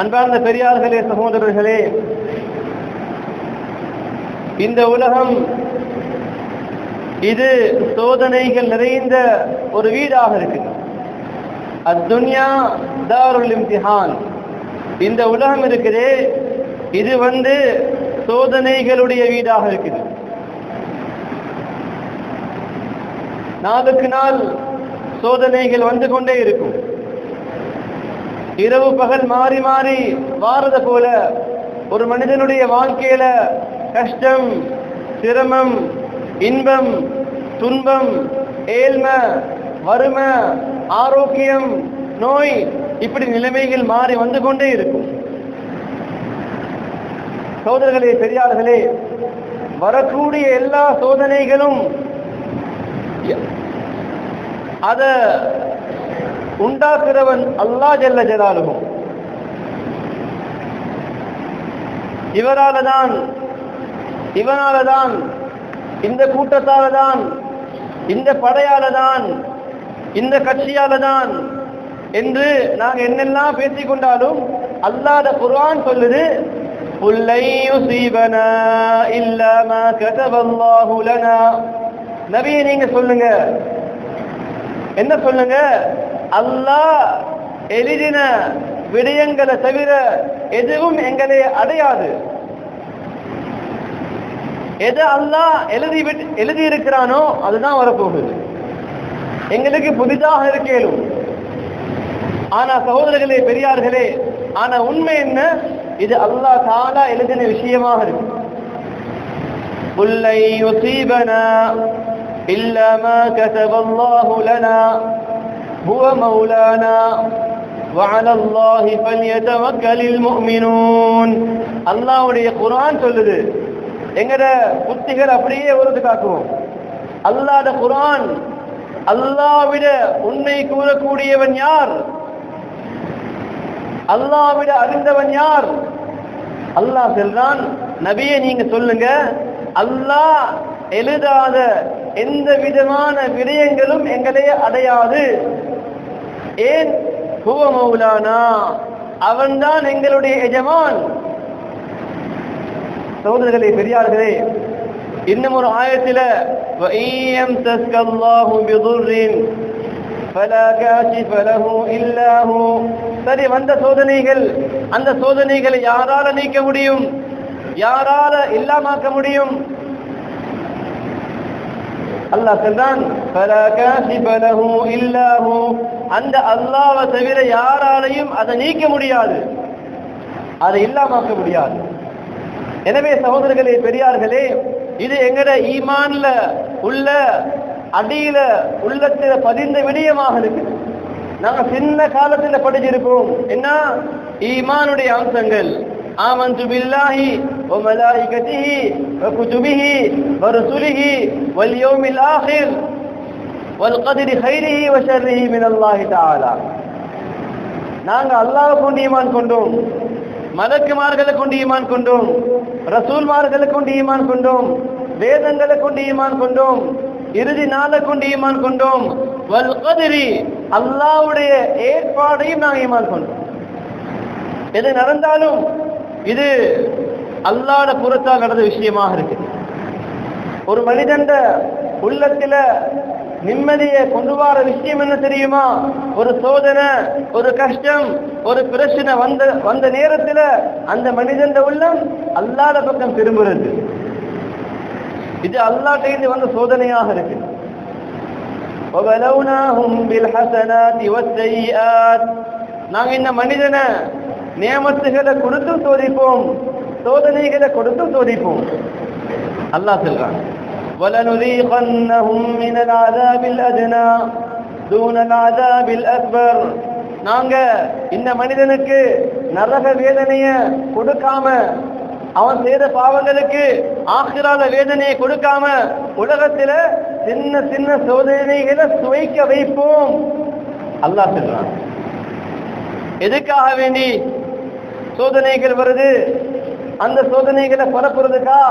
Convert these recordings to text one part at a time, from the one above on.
அன்பார்ந்த பெரியார்களே, சகோதரர்களே, இந்த உலகம் இது சோதனைகள் நிறைந்த ஒரு வீடாக இருக்குது. அத்துன்யா தாருல் இம்திஹான். இந்த உலகம் இருக்குது, இது சோதனைகளுடைய வீடாக இருக்குது. நாளுக்கு நாள் சோதனைகள் வந்து கொண்டே இருக்கும். இரவு பகல் மாறி மாறி வாரத போல ஒரு மனிதனுடைய வாழ்க்கையில கஷ்டம், சிரமம், இன்பம், துன்பம், ஏழ்மை, வறுமை, ஆரோக்கியம், நோய், இப்படி நிலைமைகள் மாறி வந்து கொண்டே இருக்கும். சகோதரர்களே, பெரியார்களே, வரக்கூடிய எல்லா சோதனைகளும் அத உண்டாக்குறவன் அல்லாஹ் ஜல்ல ஜலாலுஹு. இவனாலதான், இந்த கூட்டத்தாலதான், இந்த படையாலதான், இந்த கட்சியாலதான் என்று நாங்கள் என்னெல்லாம் பேசிக்கொண்டாலும் அல்லாஹ் குர்ஆன் சொல்லுது, குல்லை யுஸீபனா இல்லா மா கதபல்லாஹு லனா. நபியே, நீங்க சொல்லுங்க, என்ன சொல்லுங்க? அல்லாஹ் எழுதின விடயங்களை தவிர எதுவும் எங்களை அடையாது. எது அல்லாஹ் எழுதி இருக்கிறானோ அதுதான் வரப்போகுது. எங்களுக்கு புதிதாக இருக்கேனும். ஆனா சகோதரர்களே, பெரியார்களே, ஆனா உண்மை என்ன? இது அல்லாஹ் தஆலா எழுதின விஷயமாக இருக்கு. குல்லை யுஸீபனா இல்லா மா கதபல்லாஹு லனா ஹுவ மௌலானா வஅலா அல்லாஹி ஃபல்யதவக்கலில் முஃமினூன். அல்லாஹ்வுடைய குர்ஆன் சொல்லுது. எங்கட புத்திகள் அப்படியே ஒரு காக்குவோம். அல்லாஹ்வுடைய குர்ஆன், அல்லாஹ்விட உண்மை கூறக்கூடியவன் யார்? அல்லாஹ்விட அறிந்தவன் யார்? அல்லாஹ் சொல்றான், நபியே நீங்க சொல்லுங்க, அல்லாஹ் எழுதாத எந்த விதமான விடயங்களும் எங்களை அடையாது. ஏன்? ஹுவ மௌலானா, அவன்தான் எங்களுடைய எஜமான். சகோதரர்களே, பெரியார்களே, இன்னும் ஒரு ஆயத்தில் வஇயம் தஸ்கல்லாஹு பிதுர்ரின் ஃபலா காஷிஃப லஹு இல்லா ஹு. சரி, வந்த சோதனைகள், அந்த சோதனைகளை யாரால நீக்க முடியும்? யாரால இல்லாமாக்க முடியும்? அல்லாஹ் சொல்றான், ஃபலா காஷிஃப லஹு இல்லா ஹு. அந்த அல்லாஹ்வை தவிர யாராலையும் அதை நீக்க முடியாது, அதை இல்லாமாக்க முடியாது. எனவே சகோதரர்களே, பெரியார்களே, இது எங்கட ஈமான்ல உள்ள அடியில உள்ளத்துல பதிந்த விடயமாக இருக்கு. நாங்க சின்ன காலத்துல படிச்சிருப்போம். என்ன? ஈமானுடைய அம்சங்கள். ஆமன்து பில்லாஹி வ மலாயிகத்திஹி வ குதுபிஹி வ ருசுலிஹி வல் யௌமில் ஆகிர் வல் கத்ரி கைரிஹி வ ஷர்ரிஹி மினல்லாஹி தஆலா. நாங்க அல்லாஹ்வை கொண்டு ஈமான் கொண்டோம், மலக்குமார்களை கொண்டு ஈமான் கொண்டோம், ரசூல்மார்களை கொண்டு ஈமான் கொண்டோம், வேதங்களை கொண்டு ஈமான் கொண்டோம், இறுதி நாளை கொண்டு ஈமான் கொண்டோம், வல் கத்ரி, அல்லாஹ்வுடைய ஏற்பாடையும் நாங்கள் ஈமான் கொண்டோம். எது நடந்தாலும் இது அல்லாஹ்வுடைய புறத்தால் நடந்த விஷயமாக இருக்கு. ஒரு மனிதன் உள்ளத்துல நிம்மதியை கொண்டு வர விஷயம் என்ன தெரியுமா? ஒரு சோதனை, ஒரு கஷ்டம், ஒரு பிரச்சனை வந்த நேரத்தில் அந்த மனிதன் உள்ளம் அல்லாஹ்வுடைய பக்கம் திரும்புறது. இது அல்லாஹ்கிட்ட வந்த சோதனையாக இருக்கு. وَبَلَوْنَاهُمْ بِالْحَسَنَاتِ وَالسَّيِّئَاتِ. நாங்கள் இந்த மனிதனை நியமத்துகளை கொடுத்து சோதிப்போம், சோதனைகளை கொடுத்து சோதிப்போம். அல்லாஹ் சொல்றான், وَلَنُذِيقَنَّهُمْ مِنَ الْعَذَابِ الْأَدْنَى دُونَ الْعَذَابِ الْأَكْبَرِ. நாங்க இந்த மனிதனுக்கு நரக வேதனையை கொடுக்காம, அவன் செய்த பாவங்களுக்கு ஆখিরাல வேதனையை கொடுக்காம உலகத்துல சின்ன சின்ன சோதனைகளை சுவைக்க வைப்போம். அல்லாஹ் சொல்றான். எதுக்காக வேண்டி சோதனைகள் வருது? அந்த சோதனைகளை பரப்புறதுக்கா?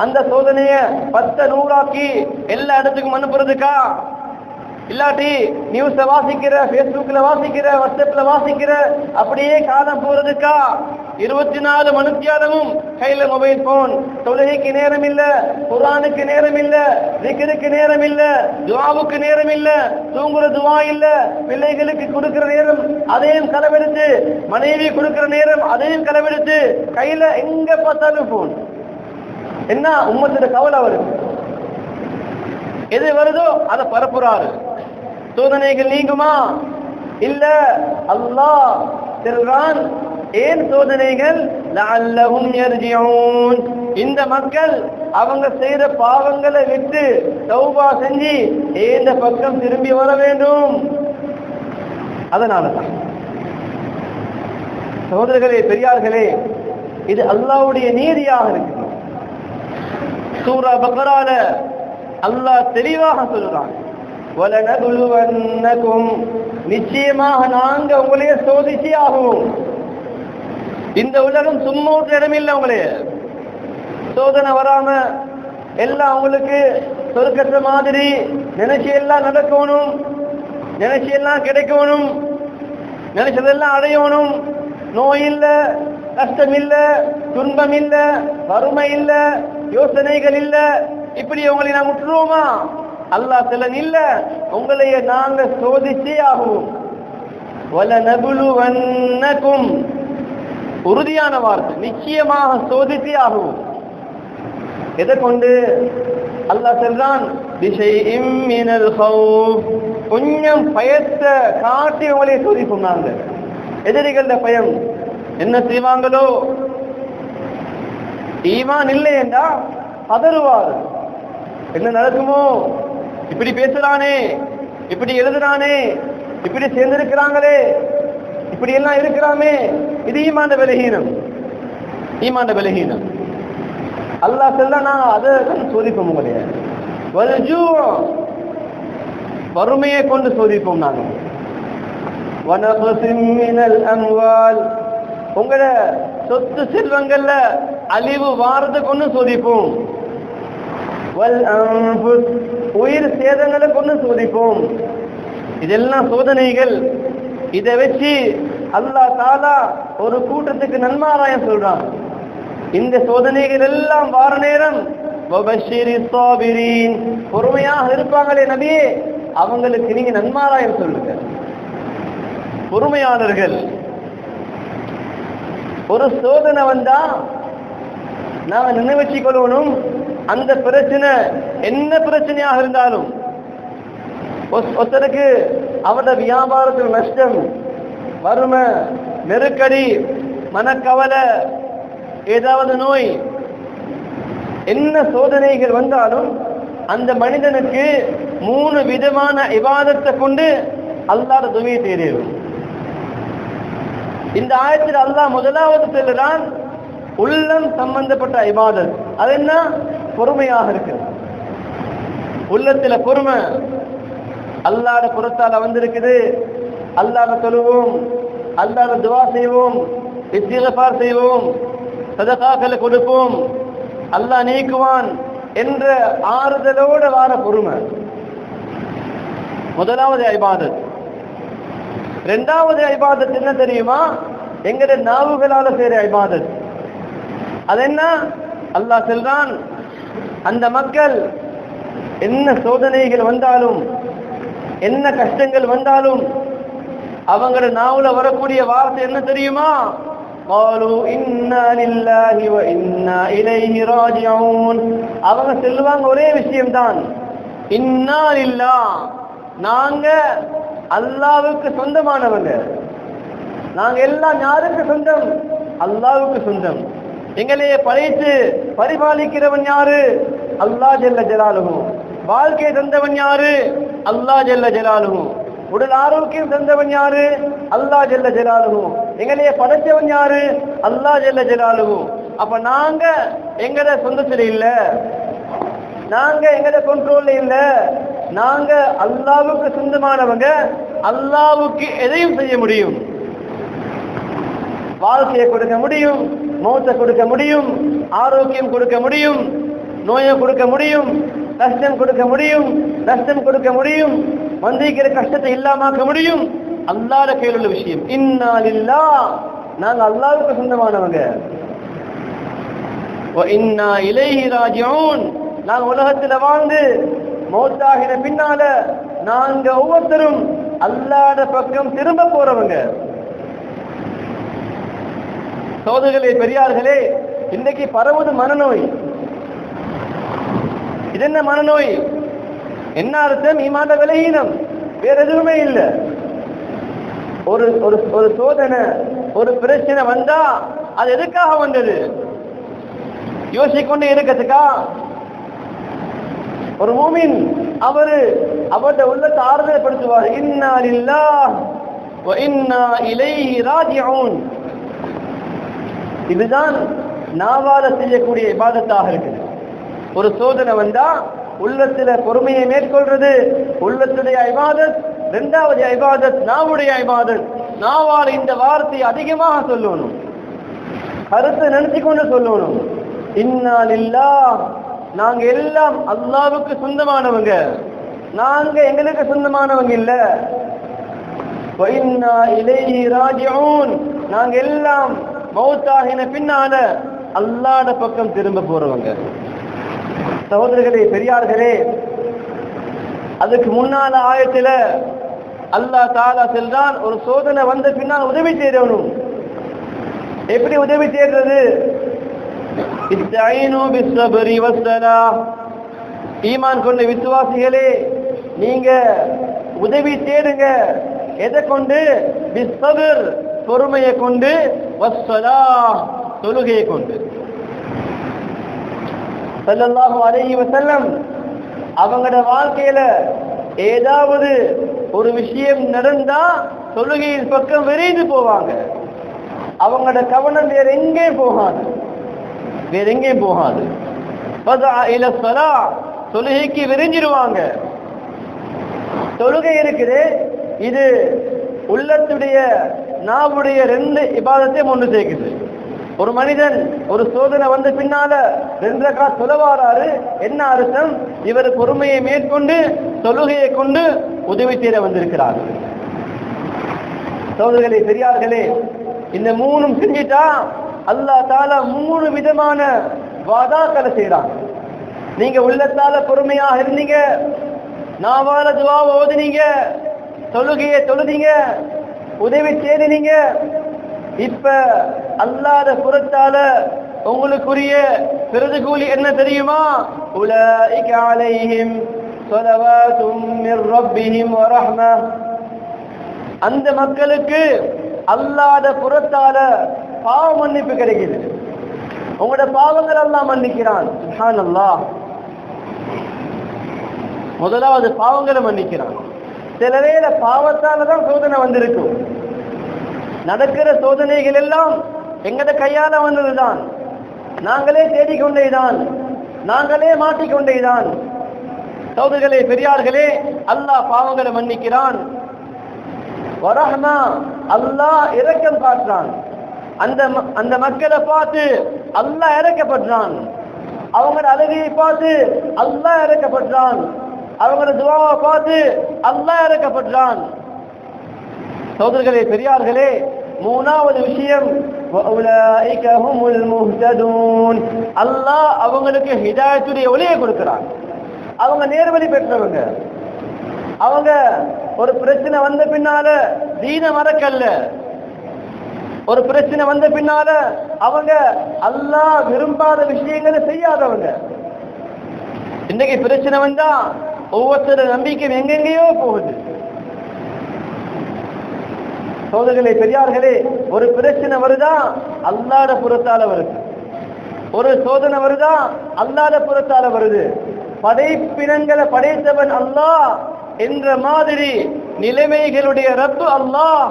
அந்த சோதனையை 10 100 ஆக்கி எல்லா இடத்துக்கும் அனுப்புறதுக்கா? இல்லாட்டி நியூஸ வாசிக்கிற, பேஸ்புக்ல வாசிக்கிற, வாட்ஸ்அப்ல வாசிக்கிற, அப்படியே காலம் போறதுக்கா? 24 மணித்தியாலமும் கையில மொபைல் போன். தொழுகைக்கு நேரம் இல்ல, குர்ஆனுக்கு நேரம் இல்ல, திக்ருக்கு நேரம் இல்ல, துஆவுக்கு நேரம் இல்ல, தூங்குற துஆ இல்ல, பிள்ளைகளுக்கு கொடுக்கிற நேரம் அதையும் களவெடுத்து, மனைவி கொடுக்கிற நேரம் அதையும் களவெடுத்து, கையில எங்க பார்த்தாலும் போன். என்ன உம்மத்தோட கவலை வருது? எது வருதோ அதை பரப்புறாரு. சோதனைகள் நீங்குமா? இல்ல. அல்லாஹ் சொல்றான், ஏன் சோதனைகள்? லஅல்லஹும் யர்ஜிஊன். இந்த மக்கள் அவங்க செய்யற பாவங்களை விட்டு தௌபா செஞ்சு இந்த பக்கம் திரும்பி வர வேண்டும். அதனாலதான் சகோதரர்களே, பெரியார்களே, இது அல்லாஹ்வுடைய நீதியாக இருக்கு. சூரா பக்ரால அல்லாஹ் தெளிவாக சொல்றான், வலனதுலுவன்னகும், நிச்சயமாக நாங்க உங்களைய சோதிச்சு ஆகும். இந்த உலகம் சும்மா ஒரு இடம் இல்லை. உங்களைய சோதனை வராம எல்லாம் உங்களுக்கு சொர்க்கத்தை மாதிரி நினைச்சு எல்லாம் நடக்கணும், நினைச்சு எல்லாம் கிடைக்கணும், நினைச்சதெல்லாம் அடையணும். நோய் இல்ல, கஷ்டம் இல்ல, துன்பம் இல்ல, வறுமை இல்ல, யோசனைகள் இல்ல, இப்படி உங்களை நான் விட்டுருவோமா? அல்லாஹ் சொல்லன் இல்ல, உங்களைய நாங்க சோதிச்சே ஆகும். வலனபுலுவன்னகும், உறுதியான வார்த்தை, நிச்சயமாக சோதித்தே ஆகும். எதை கொண்டு? அல்லாஹ் சொல்றான், பிஷைஇம் மினல் கௌஃப், கொஞ்சம் பயத்தை காட்டி உங்களை சோதிப்போம் நாங்க. எதிரிகள பயம் என்ன செய்வாங்களோ? ஈமான் இல்லை என்றா பதறுவார். என்ன நடக்குமோ? இப்படி பேசுறானே, இப்படி எழுதுறானே, இப்படி சேர்ந்திருக்கிறாங்களே, இப்படி எல்லாம் இருக்கிறாமே, இது ஈமான் பலகீனம். ஈமான் பலகீனம். அல்லாஹ் சொல்ல நான் அதை சோதிப்போம். உங்களைய வறுமையை கொண்டு சோதிப்போம் நாங்கள். வனக்ஸிம் மினல் அம்வால், உங்கள சொத்து செல்வங்கள்ல அழிவு வாரத்தை கொண்டு சோதிப்போம். வல் அன்ஃபுஸ், உயிர் சேதங்களை கொண்டு சோதிப்போம். இதெல்லாம் சோதனைகள். இதை வச்சு அல்லாஹ் தஆலா ஒரு கூட்டத்துக்கு நன்மாராயம் சொல்றான். இந்த சோதனைகள் எல்லாம் வார நேரம் வபஷிரிஸ் ஸாபிரீன், பொறுமையாக இருப்பாங்களே நபியே, அவங்களுக்கு நீங்க நன்மாராயம் சொல்லுங்க. பொறுமையாளர்கள். ஒரு சோதனை வந்தா நாம நினைவச்சு கொள்ளணும், அந்த பிரச்சனை என்ன பிரச்சனையாக இருந்தாலும், ஒருத்தருக்கு அவருடைய வியாபாரத்தில் நஷ்டம், வறுமை, நெருக்கடி, மனக்கவலை, ஏதாவது நோய், என்ன சோதனைகள் வந்தாலும் அந்த மனிதனுக்கு 3 விதமான இபாதத்தை கொண்டு அல்லாஹ் துஆவை தேடுவார். இந்த ஆயத்தில் அல்லாஹ் முதலாவது சொல்றான், உள்ளம் சம்பந்தப்பட்ட இபாதத். அது என்ன? பொறுமையாக இருக்கு. உள்ளத்துல பொறுமை அல்லாஹ்வுடைய புறத்தால வந்திருக்குது. அல்லாஹ்வை தொழுவோம், அல்லாஹ்வை துஆ செய்வோம், இஸ்திக்ஃபார் செய்வோம், சதகாக்களை கொடுப்போம், அல்லாஹ் நீக்குவான் என்ற ஆறுதலோட வார பொறுமை முதலாவது இபாதத். இரண்டாவது இபாதத் என்ன தெரியுமா? எங்களுடைய நாவுகளால செய்யற இபாதத். அது என்ன? அல்லாஹ் சொல்றான், அந்த மக்கள் என்ன சோதனைகள் வந்தாலும், என்ன கஷ்டங்கள் வந்தாலும், அவங்களோட நாவுல வரக்கூடிய வார்த்தை என்ன தெரியுமா? قالوا إنا لله وإنا إليه راجعون. அவங்க சொல்லுவாங்க ஒரே விஷயம்தான், இன்னா லில்லாஹ், நாங்க அல்லாஹ்வுக்கு சொந்தமானவங்க. நாங்க எல்லாம் யாருக்கு சொந்தம்? அல்லாஹ்வுக்கு சொந்தம். எங்களையே படைத்து பரிபாலிக்கிறவன் யாரு? அல்லாஹ் ஜல்ல ஜலாலுஹு. வாழ்க்கை தந்தவன் யாரு? அல்லாஹ் ஜல்ல ஜலாலுஹு. உடல் ஆரோக்கியம் தந்தவன் யாரு? அல்லாஹ் ஜல்ல ஜலாலுஹு. எங்களையே படைத்தவன் யாரு? அல்லாஹ் ஜல்ல ஜலாலுஹு. அப்ப நாங்க எங்கட சொந்தத்துல இல்ல, நாங்க எங்கட கண்ட்ரோல்ல இல்ல, நாங்க அல்லாஹ்வுக்கு சொந்தமானவங்க. அல்லாஹ்வுக்கு எதையும் செய்ய முடியும். வாழ்க்கையை கொடுக்க முடியும், மௌத்தை கொடுக்க முடியும், ஆரோக்கியம் கொடுக்க முடியும், நோயை கொடுக்க முடியும், கஷ்டம் கொடுக்க முடியும், நஷ்டம் கொடுக்க முடியும், வந்திருக்கிற கஷ்டத்தை இல்லாமக்க முடியும் அல்லாஹ்வுடைய கையில் உள்ள விஷயம். இன்னா லில்லாஹ், நாங்க அல்லாஹ்வுக்கு சொந்தமானவங்க. வ இன்னா இலைஹி ராஜிஊன், நாங்க உலகத்துல வாழ்ந்து மௌத்தாகின பின்னால நாங்க ஒவ்வொருத்தரும் அல்லாஹ்வுடைய பக்கம் திரும்ப போறவங்க. சகோதரர்களே, பெரியார்களே, இன்னைக்கு பரவுது மனநோய். இது என்ன மனநோய்? என்ன அர்த்தம்? ஈமான்ல விலகீனம், வேற எதுவுமே இல்லை. ஒரு ஒரு சோதனை, ஒரு பிரச்சனை வந்தா அது எதுக்காக வந்தது யோசிக்கொண்டே இருக்கிறதுக்கா? ஒரு மூமின் அவருடைய உள்ளத்தை ஆறுதல்படுத்துவார். இன்னா லில்லாஹ் வ இன்னா இலைஹி ராஜிஊன். இதுதான் நாவால செய்யக்கூடிய இபாதத்தாக இருக்குது. ஒரு சோதனை வந்தா உள்ளத்துல பொறுமையை மேற்கொள்றது உள்ளத்துடைய இபாதத். இரண்டாவது இபாதத் நாவுடைய இபாதத். நாவால் இந்த வார்த்தையை அதிகமாக சொல்லணும், கருத்தை நினைச்சு கொண்டு சொல்லணும். இன்னா லில்லாஹ், நாங்க எல்லாம் அல்லாஹ்வுக்கு சொந்தமானவங்க, நாங்க எங்களுக்கு சொந்தமானவங்க இல்ல. வ இன்னா இலைஹி ராஜிஊன், நாங்க எல்லாம் மௌத்தாகின பின்னால அல்லாஹ்வுடைய பக்கம் திரும்ப போறவங்க. சகோதரர்களே, பெரியார்களே, அதுக்கு முன்னால ஆயத்துல அல்லாஹ் தஆலா சொல்றான், ஒரு சோதனை வந்த பின்னால் உதவி தேடணும். எப்படி உதவி தேடுறது? இஸ்தஈனு பிஸ்ஸப்ரி வஸ்ஸலாஹ். ஈமான் கொண்ட விசுவாசிகளே, நீங்க உதவி தேடுங்க. எதை கொண்டு? பிஸ்ஸப்ர், பொறுமையை கொண்டு, வஸ்ஸலாஹ், தொழுகையை கொண்டு. ஸல்லல்லாஹு அலைஹி வஸல்லம் அவங்களோட வாழ்க்கையில ஏதாவது ஒரு விஷயம் நடந்தா தொழுகையின் பக்கம் விரைந்து போவாங்க. அவங்களோட கவனம் வேற எங்கேயும் போகாது, வேற எங்கேயும் போகாது. ஃபஸா இல ஸலாஹ், தொழுகைக்கு விரைஞ்சிருவாங்க. தொழுகை இருக்குது, இது உள்ளத்துடைய நாவுடைய ரெண்டு இபாதத்தையும் ஒன்று சேர்க்குது. ஒரு மனிதன் ஒரு சோதனை வந்த பின்னால 2 ரக்காத் தொழவாராரு, என்ன அர்த்தம்? இவர் பொறுமையை மேற்கொண்டு தொழுகையை கொண்டு உதவி தேட வந்திருக்கிறார். சகோதரர்களே, பெரியார்களே, இந்த மூணும் செஞ்சிட்டா அல்லாஹ் தஆலா 3 விதமான வாதாக்களை செய்றான். நீங்க உள்ளத்தால பொறுமையாக இருந்தீங்க, நாவால துஆவை ஓதுனீங்க, தொழுகையை தொழுதீங்க, உதவி தேடினீங்க. இப்ப அல்லாஹ்வுடைய புறத்தால உங்களுக்குரிய பிரதிகூலி என்ன தெரியுமா? உலாயிக அலைஹிம் ஸலவாத்தும் மிர் ரப்பிஹிம் வ ரஹ்மஹ். அந்த மக்களுக்கு அல்லாஹ்வுடைய புறத்தால பாவ மன்னிப்பு கிடைக்குது. உங்களோட பாவங்கள் அல்லாஹ் மன்னிக்கிறான். சுப்ஹானல்லாஹ். முதலாவது பாவங்களை மன்னிக்கிறான். சில வேளை பாவத்தால தான் சோதனை வந்திருக்கும். நடக்கிற சோதனைகள் எல்லாம் எங்கட கையால வந்ததுதான், நாங்களே தேடிக்கொண்டேதான், நாங்களே மாட்டிக்கொண்டேதான். சகோதரர்களே, பெரியார்களே, அல்லாஹ் பாவங்களை மன்னிக்கிறான். வரஹ்மா, அல்லாஹ் இரக்கம் காட்டுறான். அந்த மக்களை பார்த்து அல்லாஹ் இறக்கப்படுறான். அவங்களோட அழகையை பார்த்து அல்லாஹ் இறக்கப்படுறான். அவங்களோட துஆவை பார்த்து அல்லாஹ் இறக்கப்படுறான். சகோதரர்களே, பெரியார்களே, மூணாவது விஷயம், வஉலாயிக ஹுமுல் முஹ்ததூன். அல்லாஹ் அவங்களுக்கு ஹிதாயத்துடைய ஒளியை கொடுக்கிறான். அவங்க நேர்வழி பெற்றவங்க. அவங்க ஒரு பிரச்சனை வந்த பின்னால தீன மறக்கல்ல. ஒரு பிரச்சனை வந்த பின்னால அவங்க அல்லாஹ் விரும்பாத விஷயங்களை செய்யாதவங்க. இன்னைக்கு பிரச்சனை வந்தா ஒவ்வொருத்தர நம்பிக்கை எங்கெங்கேயோ போகுது. சகோதரர்களே, பெரியார்களே, ஒரு பிரச்சனை வருதா அல்லாஹ்வுடைய புறத்தால வருது. ஒரு சோதனை வருதா அல்லாஹ்வுடைய புறத்தால வருது. படைப்பினங்களை படைத்தவன் அல்லாஹ் என்ற மாதிரி நிலைமைகளுடைய ரப்பு அல்லாஹ்.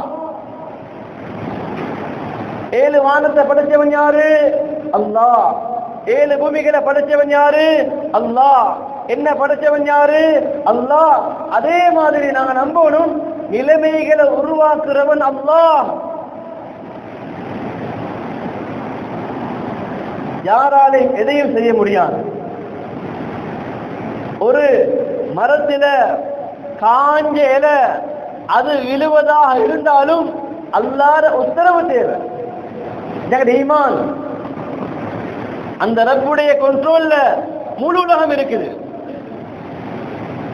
7 வானத்தை படைச்சவன் யாரு? அல்லாஹ். 7 பூமிகளை படைச்சவன் யாரு? அல்லாஹ். என்ன படைச்சவன் யாரு? அல்லாஹ். அதே மாதிரி நாங்க நம்பணும், நிலைமைகளை உருவாக்குறவன் அல்லாஹ். யாராலையும் எதையும் செய்ய முடியாது. ஒரு மரத்தில காஞ்ச இலை அது விழுவதாக இருந்தாலும் அல்லாஹ்வுடைய உத்தரவு தேவை. ஈமான் அந்த ரப்புடைய கண்ட்ரோல்ல முழு உலகம் இருக்குது.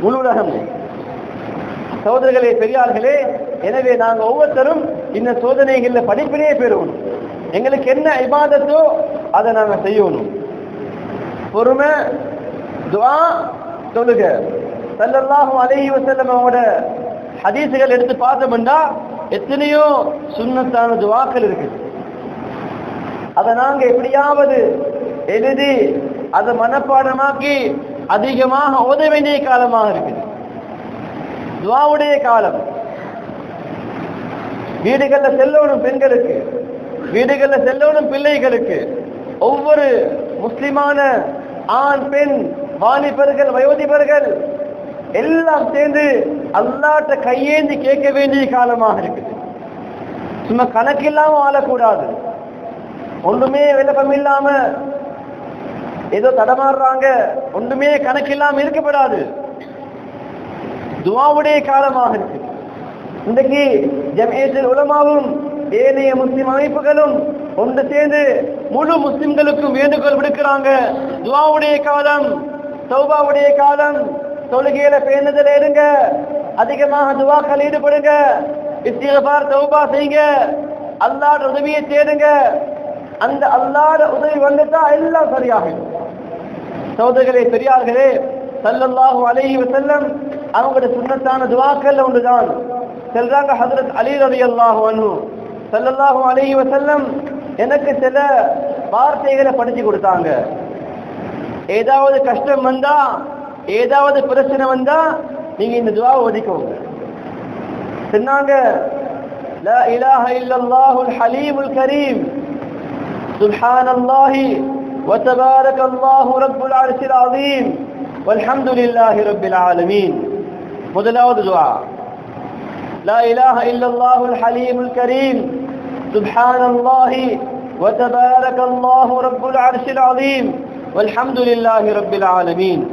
முழு உலகம். சகோதரர்களே, பெரியார்களே, எனவே நாங்கள் ஒவ்வொருத்தரும் இந்த சோதனைகளில் படிப்பினையே பெறுவோம். எங்களுக்கு என்ன இபாதத்தோ அதை நாங்கள் செய்யணும். பொறுமை, துஆ, தொழுக. ஸல்லல்லாஹு அலைஹி வஸல்லம் அவரோட ஹதீஸ்கள் எடுத்து பார்த்தோம்னா எத்தனையோ சுன்னத்தான துஆக்கள் இருக்குது. அதை நாங்க எப்படியாவது எழுதி அதை மனப்பாடமாக்கி அதிகமாக ஓத வேண்டிய காலமாக இருக்குது. துஆவுடைய காலம். வீடுகளில் செல்லணும் பெண்களுக்கு, வீடுகளில் செல்லணும் பிள்ளைகளுக்கு. ஒவ்வொரு முஸ்லிமான ஆண் பெண் வாலிபர்கள் வயோதிபர்கள் எல்லாம் சேர்ந்து அல்லாஹ்ட்ட கையேந்தி கேட்க வேண்டிய காலமாக இருக்குது. சும்மா கணக்கில்லாம வாழக்கூடாது. ஒன்றுமே விளக்கம் இல்லாம ஏதோ தடமாறுறாங்க, ஒன்றுமே கணக்கில்லாம இருக்கப்படாது. துஆவுடைய காலமாக இருக்கு. இன்றைக்கு ஜம்இயத்துல் உலமாவும் ஏனைய முஸ்லிம் அமைப்புகளும் ஒன்று சேர்ந்து முழு முஸ்லிம்களுக்கும் வேண்டுகோள் விடுக்கிறாங்க. துஆவுடைய காலம், தௌபாவுடைய காலம். தொழுகையில பேணுதல் இருங்க, அதிகமாக துஆக்கள் ஈடுபடுங்க, இஸ்திக்ஃபார் தௌபா செய்யுங்க, அல்லாஹ்வுடைய உதவியை தேடுங்க. அந்த அல்லாஹ்வுடைய உதவி வந்துட்டா எல்லாம் சரியாகும். சகோதரர்களே, பெரியார்களே, ஸல்லல்லாஹு அலைஹி வஸல்லம் அவங்களுடைய சுன்னத்தான துஆக்கள் ஒன்றுதான். சொல்றாங்க ஹஜ்ரத் அலி ரலியல்லாஹு அன்ஹு, ஸல்லல்லாஹு அலைஹி வஸல்லம் எனக்கு சில வார்த்தைகளை படிச்சு கொடுத்தாங்க. ஏதாவது கஷ்டம் வந்தா, ஏதாவது பிரச்சனை வந்தா நீங்க இந்த துஆவை ஓதிக்கோங்க. சொன்னாங்க, லா இலாஹ இல்லல்லாஹுல் ஹலீமுல் கரீம், சுப்ஹானல்லாஹி வ தபாரக்கல்லாஹு ரப்புல் அர்ஷில் அஸீம், வல்ஹம்துலில்லாஹி ரப்பில் ஆலமீன். முதலாவது துஆ, லா இலாஹ இல்லல்லாஹுல் ஹலீமுல் கரீம், சுப்ஹானல்லாஹி வ தபாரக்கல்லாஹு ரப்புல் அர்ஷில் அஸீம், வல்ஹம்துலில்லாஹி ரப்பில் ஆலமீன்.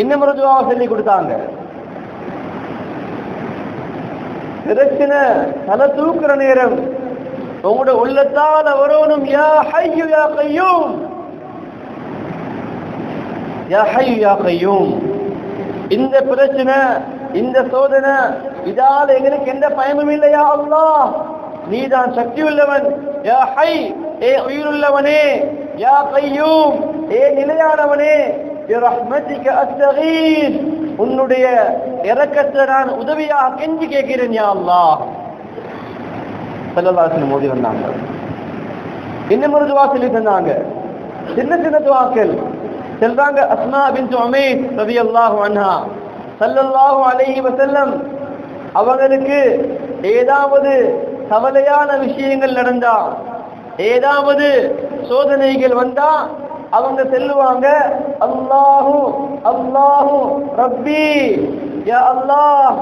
இன்னும் ஒரு துஆவை சொல்லி கொடுத்தாங்க. பிரச்சனை தலை தூக்குற நேரம் உங்களோட உள்ளத்தால் வரணும், யா ஹய்யு யா கய்யூம், யா ஹய்யு யா கய்யூம். இந்த பிரச்சனை, இந்த சோதனை, இதால எங்களுக்கு எந்த பயமும் இல்லையா அல்லாஹ், நீதான் சக்தி உள்ளவன். யா ஹை, ஏ உயிருள்ளவனே. யா கய்யூம், ஏ நிலையானவனே. பிரஹ்மதிக அஸ்தகீஸ், உன்னுடைய இரக்கத்தை நான் உதவியாக கெஞ்சி கேட்கிறேன் யா அல்லாஹ். ஸல்லல்லாஹு அலைஹி வஸல்லம் ஓதி வந்தாங்க. இன்னும் ஒரு துஆ சொல்லி தந்தாங்க. சின்ன சின்ன துஆக்கள். சொல்றாங்க, அஸ்மா பின்த் உமைஸ் ரலியல்லாஹு அன்ஹா, ஸல்லல்லாஹு அலைஹி வஸல்லம் அவங்களுக்கு ஏதாவது கவலையான விஷயங்கள் நடந்தா, ஏதாவது சோதனைகள் வந்தா அவங்க சொல்லுவாங்க, அல்லாஹு அல்லாஹு ரப்பி, யா அல்லாஹ்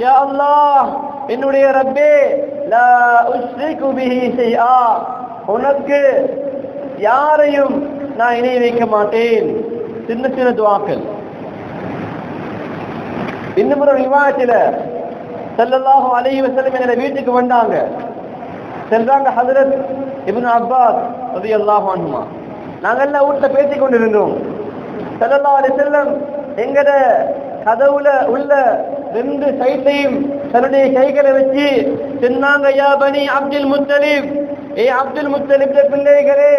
யா அல்லாஹ், என்னுடைய ரப்பே, லா உஷ்ரிகு பிஹி ஷைஆ, உனக்கு யாரையும் நான் இணை வைக்க மாட்டேன். சின்ன சின்ன துஆக்கள். இன்னும் ஒரு ரிவாயத்தில் ஸல்லல்லாஹு அலைஹி வஸல்லம் எங்க வீட்டுக்கு வந்தாங்க. சொல்றாங்க ஹஜ்ரத் இப்னு அப்பாஸ் ரலியல்லாஹு அன்ஹுமா, நாங்கெல்லாம் வீட்டுல பேசிக் கொண்டிருந்தோம். ஸல்லல்லாஹு அலைஹி வஸல்லம் எங்கட கதவுல உள்ள ரெண்டு சைட்டையும் தன்னுடைய கைகளை வச்சு சொன்னாங்க, யா பனி அப்துல் முத்தலிப், ஏ அப்துல் முத்தலிப் பிள்ளைகளே,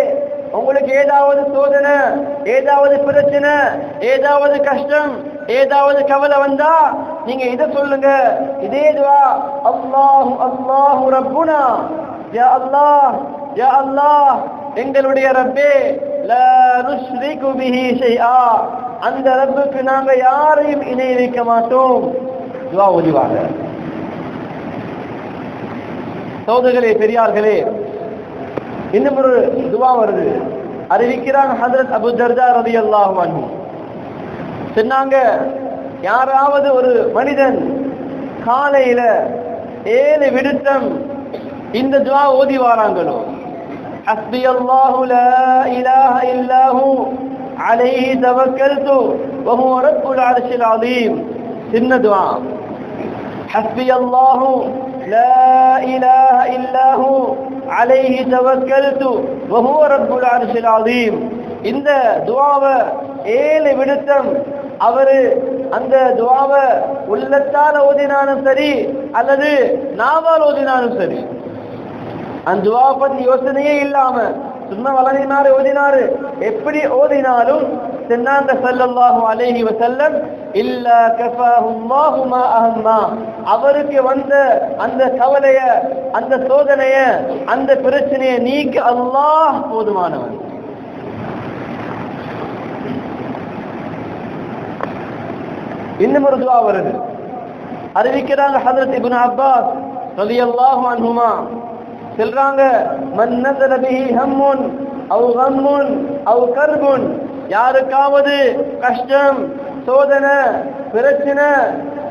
உங்களுக்கு ஏதாவது சோதனை, ஏதாவது பிரச்சனை, ஏதாவது கஷ்டம், ஏதாவது கவலை வந்தா நீங்க இதை சொல்லுங்க. இதே துஆ, அல்லாஹு அல்லாஹு ரப்புனா, யா அல்லாஹ் யா அல்லாஹ், எங்களுடைய ரப்பே, லா நுஷ்ரிகு பிஹி ஷைஆ, அந்த ரப்புக்கு நாங்க யாரையும் இணை வைக்க மாட்டோம். துஆ ஓதுவாங்க. சகோதரர்களே, பெரியார்களே, இன்னும் ஒரு துஆ வருது. அறிவிக்கிறாங்க ஹஜ்ரத் அபூ தர்தா ரலியல்லாஹு அன்ஹு. சொன்னாங்க, யாராவது ஒரு மனிதன் காலையில 7 விடுத்தம் இந்த துஆ ஓதி வாராங்களோ, ஹஸ்பி அல்லாஹு லா இலாஹ இல்லாஹு அலைஹி தவக்கல்து வஹுவ ரப்புல் அர்ஷில் அஸீம், சின்ன துஆ. ஹஸ்பி அல்லாஹு லா இலாஹ இல்லாஹு அலைஹி தவக்கல்து வஹுவ ரப்புல் அர்ஷில் அஸீம். இந்த துஆவை 7 விடுத்தம் அவரு அந்த துஆவை உள்ளத்தால் ஓதினாலும் சரி அல்லது நாவால் ஓதினாலும் சரி, அந்த துஆவை பத்தி யோசனையே இல்லாம சும்மா வளர்ந்தினாரு ஓதினாரு, எப்படி ஓதினாலும் சொன்னாங்க ஸல்லல்லாஹு அலைஹி வஸல்லம், இல்லா கஃபாஹு அல்லாஹு மா அஹம்மா, அவருக்கு வந்த அந்த கவலைய, அந்த சோதனைய, அந்த பிரச்சனையை நீக்க அல்லாஹ் போதுமானவன். இன்னும் ஒரு துஆ வருது, அறிவிக்கிறாங்க ஹஜ்ரத் இப்னு அப்பாஸ் ரலியல்லாஹு அன்ஹுமா சொல்றாங்க, மன் நஸல பிஹி ஹம்முன் அவ் கம்முன் அவ் கர்புன், யாருக்காவது கஷ்டம், சோதனை, பிரச்சனை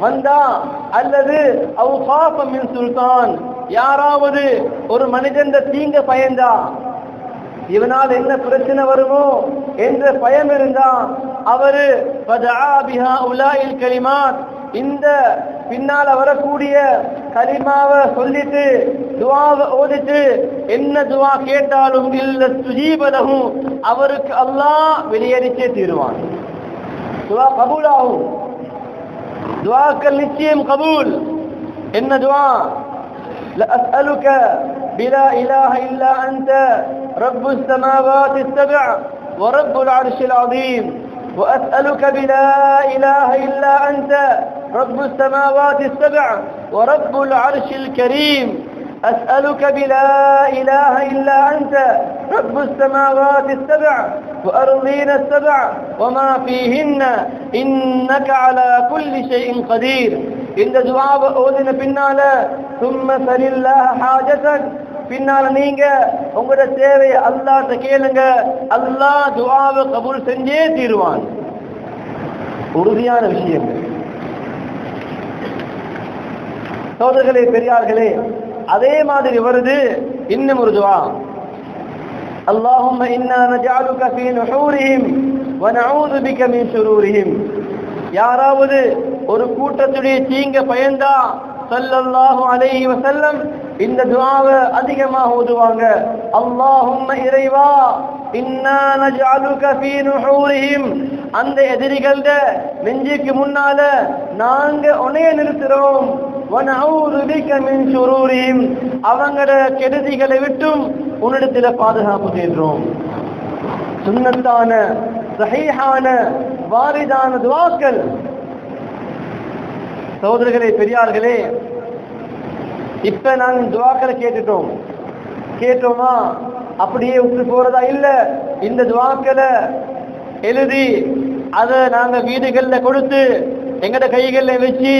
வந்தா அல்லது அவ் காஃப மின் சுல்தான், யாராவது ஒரு மனிதன் தீங்க பயந்தா, இவனால் என்ன பிரச்சனை வருமோ என்ற பயம் இருந்தா அவரு ஃபதஆ பிஹா உலாயில் கலிமாத், இந்த பின்னால வரக்கூடிய கலிமாவை சொல்லிட்டு துஆவை ஓதிட்டு என்ன துஆ கேட்டாலும் இல்ல சுஜீப லஹு, அவருக்கு அல்லாஹ் வெளியேறிச்சே தீருவான். துஆ கபூல் ஆகும், துஆக்கள் நிச்சயம் கபூல். என்ன துஆ? லா அஸ்அலுக பிலா இலாஹ இல்லா அன்த ரப்புஸ் ஸமாவாத்தி السبع ورب العرش العظيم وأسألك بلا إله إلا أنت رب السماوات السبع ورب العرش الكريم، أسألك بلا إله إلا أنت رب السماوات السبع وأرضين السبع وما فيهن إنك على كل شيء قدير. இந்த துஆவை ஓதின பின்னால ثم سل الله حاجتك, பின்னால நீங்க உங்களோட தேவையை அல்லாஹ்ட்ட கேளுங்க, அல்லாஹ் துஆவை கபூல் செஞ்சே தீருவான். உறுதியான விஷயம். சோதர்களே, பெரியார்களே, அதே மாதிரி வருது இன்னும் ஒரு துஆ, اللهم إنا نجعلك في نحورهم ونعوذ بك من شرورهم. யாராவது ஒரு கூட்டத்துடைய தீங்க பயந்தா ஸல்லல்லாஹு அலைஹி வஸல்லம் இந்த துஆவை அதிகமாக ஓதுவாங்க. அல்லாஹும்ம இறைவா, இன்னா நஜஅலுக ஃபீ நுஹூரிஹிம், அந்த எதிரிகளோட நெஞ்சுக்கு முன்னால நாங்க உன்னைய நிறுத்துறோம். வனஊது பிக மின் ஷுரூரிஹிம், அவங்களோட கெடுதிகளை விட்டும் உன்னிடத்துல பாதுகாப்பு தேடுறோம். சுன்னத்தான சஹீஹான வாரிதான துஆக்கள். சகோதரர்களே, பெரியார்களே, இப்ப நாங்கள் துஆக்களை கேட்டோமா அப்படியே விட்டு போறதா இல்ல, இந்த துஆக்களை எழுதி அதை நாங்க வீடுகள்ல கொடுத்து எங்கட கைகள்ல வச்சு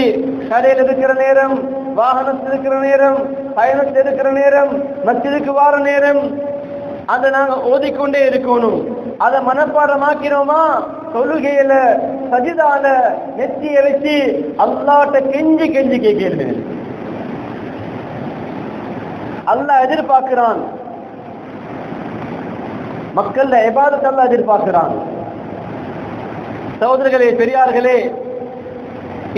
கடையில் இருக்கிற நேரம், வாகனத்தில் இருக்கிற நேரம், பயணத்தில் இருக்கிற நேரம், மஸ்ஜிதுக்கு வார நேரம் அதை நாங்க ஓதிக்கொண்டே இருக்கணும். அதை மனப்பாடமாக்கிறோமா, தொழுகையில சஜிதால நெத்திய வச்சு அல்லாஹ்ட்ட கெஞ்சி கெஞ்சி கேட்கிறது. அல்லாஹ் எதிர்பார்க்கிறான், மக்கள் இபாதத் அல்லாஹ் எதிர்பார்க்கிறான். சகோதரர்களே, பெரியார்களே,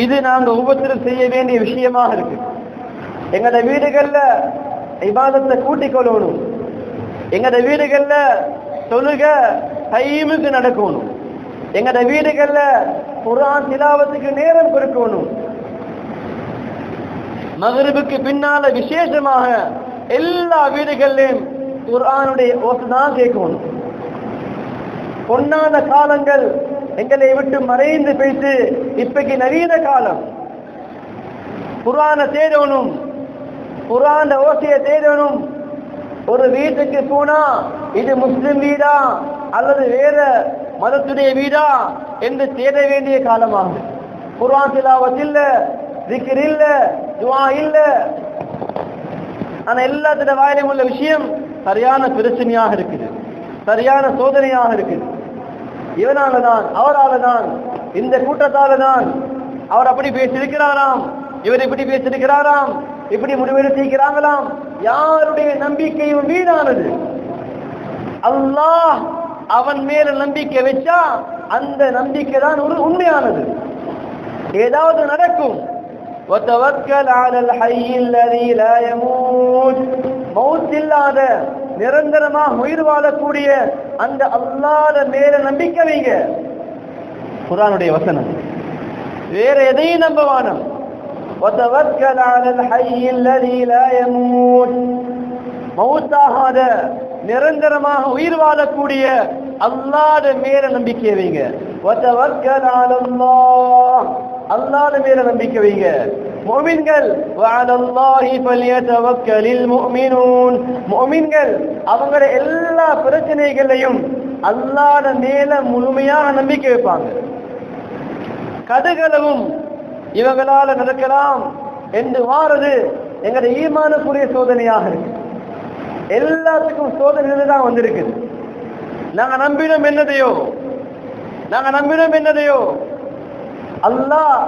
இது நாங்க ஒவ்வொருத்தரும் செய்ய வேண்டிய விஷயமாக இருக்கு. எங்கட வீடுகள்ல இபாதத்தை கூட்டிக் கொள்ளணும். எங்கட வீடுகள்ல தொழுக டைமுக்கு நடக்கணும். எங்கட வீடுகள்ல குர்ஆன் திலாவத்துக்கு நேரம் கொடுக்கணும். மக்ரிபுக்கு பின்னால விசேஷமாக எல்லா வீடுகளிலும் குர்ஆனுடைய ஓசைதான் கேட்கணும். பொன்னான காலங்கள் எங்களை விட்டு மறைந்து போயிட்டு இப்பைக்கு நவீன காலம். குர்ஆனை தேடணும், குர்ஆன் ஓசையை தேடணும். ஒரு வீட்டுக்கு போனா இது முஸ்லிம் வீடா அல்லது வேற மதத்துடைய வீடா என்று தேட வேண்டிய காலமாகும். குர்ஆன் திலாவத் இல்ல, திக்ர் இல்ல, துஆ இல்ல. ஆனா எல்லாத்தோட வாயிலும் உள்ள விஷயம் சரியான பிரச்சனையாக இருக்குது, சரியான சோதனையாக இருக்குது. இவனால தான், அவரால தான், இந்த கூட்டத்தால தான் அவர் அப்படி பேசியிருக்கிறாராம், இவர் இப்படி பேசியிருக்கிறாராம், இப்படி முடிவெடுத்திருக்கிறாங்களாம். யாருடைய நம்பிக்கையும் வீணானது. அல்லாஹ் அவன் மேல நம்பிக்கை வச்சா அந்த நம்பிக்கை தான் ஒரு உண்மையானது. ஏதாவது நடக்கும். வதவக்கல் அலல் ஹய்யில் லதீ லா யமூத், மௌத் இல்லாத நிரந்தரமாக உயிர் வாழக்கூடிய அந்த அல்லாஹ்வுடைய மேல நம்பிக்கை வைங்க. குர்ஆனுடைய வசனம். வேற எதையும் நம்ப வேண்டாம். வதவக்கல் அலல் ஹய்யில் லதீ லா யமூத், மௌத்தாகாத நிரந்தரமாக உயிர் வாழக்கூடிய அல்லாஹ்வுடைய மேல நம்பிக்கை வைங்க. வதவக்கல் அலல்லாஹ், அல்லாஹ்வுடைய மேல நம்பிக்கை வைங்க. முஃமின்கள் வஅலல்லாஹி ஃபல்யதவக்கலில் முஃமினூன், முஃமின்கள் அவங்களோட எல்லா பிரச்சனைகளையும் அல்லாஹ்வுடைய மேல முழுமையாக நம்பிக்கை வைப்பாங்க. கடுகளவும் இவங்களால நடக்கலாம் என்று வாரது எங்களுடைய ஈமானுக்குரிய சோதனையாக இருக்கு. எல்லாத்துக்கும் சோதனை தான் வந்திருக்குது. நாங்க நம்பினோம் என்னதையோ அல்லாஹ்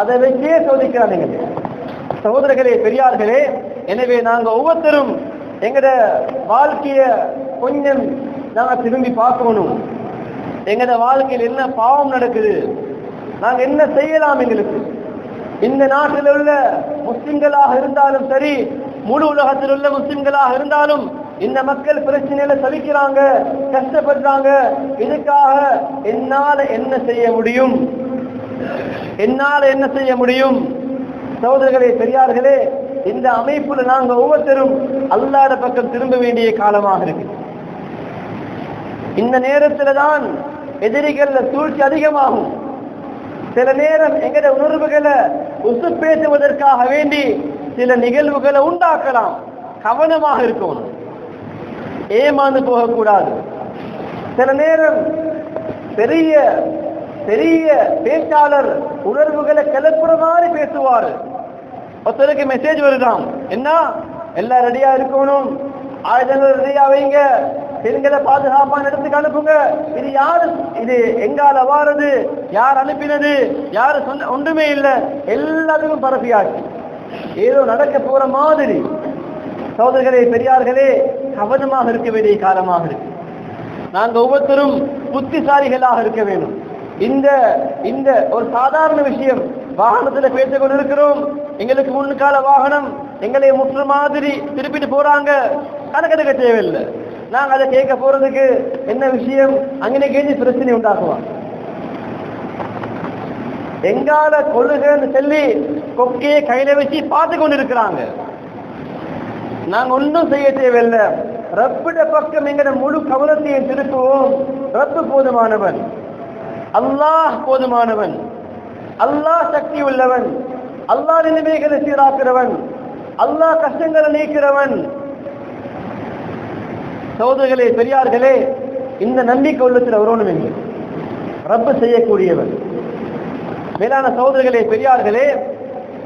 அதை வச்சே சோதிக்கிறாங்க. சகோதரர்களே, பெரியார்களே, எனவே நாங்க ஒவ்வொருத்தரும் எங்கட வாழ்க்கைய கொஞ்சம் நாங்க திரும்பி பார்க்கணும். எங்கட வாழ்க்கையில் என்ன பாவம் நடக்குது, நாங்க என்ன செய்யலாம். எங்களுக்கு இந்த நாட்டில் உள்ள முஸ்லிம்களாக இருந்தாலும் சரி, முழு உலகத்தில் உள்ள முஸ்லிம்களாக இருந்தாலும் இந்த மக்கள் பிரச்சனையில தவிக்கிறாங்க, கஷ்டப்படுறாங்க. இதுக்காக என்னால என்ன செய்ய முடியும்? சகோதரர்களே, பெரியார்களே, இந்த அமைப்புல நாங்க ஒவ்வொருத்தரும் அல்லாஹ்வுடைய பக்கம் திரும்ப வேண்டிய காலமாக இருக்கு. இந்த நேரத்துல தான் எதிரிகள் சூழ்ச்சி அதிகமாகும். சில நேரம் எங்கட உணர்வுகளை உசுப்பேற்றுவதற்காக வேண்டி சில நிகழ்வுகளை உண்டாக்கலாம். கவனமாக இருக்கணும், ஏமாந்து போகக்கூடாது. சில நேரம் பெரிய பேச்சாளர் உணர்வுகளை கிளப்புற மாதிரி பேசுவார். ஒருத்தருக்கு மெசேஜ் வருதாம், என்ன எல்லாம் ரெடியா இருக்கணும், ஆயுதங்கள் ரெடியா வைங்க, பெண்களை பாதுகாப்பான இடத்துக்கு அனுப்புங்க. இது யாரு, இது எங்கால வாரது, யார் அனுப்பினது, யாரு சொன்ன ஒன்றுமே இல்லை, எல்லாத்துக்கும் பரப்பியாச்சு, ஏதோ நடக்க போற மாதிரி. சகோதரர்களே, பெரியார்களே, கவனமாக இருக்க வேண்டிய காலமாக இருக்கு. நாங்க ஒவ்வொருத்தரும் புத்திசாலிகளாக இருக்க வேண்டும். இந்த ஒரு சாதாரண விஷயம், வாகனத்துல பேசிக் கொண்டு இருக்கிறோம், எங்களுக்கு முன்கால வாகனம் எங்களை முற்று மாதிரி திருப்பிட்டு போறாங்க, கணக்கெடுக்க தேவையில்லை. நாங்க அதை கேட்க போறதுக்கு என்ன விஷயம், அங்கே கேட்டு பிரச்சனை உண்டாக்குவாங்க. எங்கால கொள்ளுகன்னு சொல்லி கொக்கையை கையில வச்சு பார்த்து கொண்டு இருக்கிறாங்க. நாங்க ஒன்றும் செய்ய தேவையில்லை. ரப்பிட பக்கம் எங்கட முழு கவனத்தையும் திருப்புவோம். ரப்பு போதுமானவன், அல்லாஹ் போதுமானவன், அல்லாஹ் சக்தி உள்ளவன், அல்லாஹ் நிலைமைகளை சீராக்கிறவன், அல்லாஹ் கஷ்டங்களை நீக்கிறவன். சகோதரர்களே, பெரியார்களே, இந்த நம்பிக்கை உள்ளத்தில் வரணும் என்று ரப்பு செய்யக்கூடியவன். மேலான சகோதரர்களே, பெரியார்களே,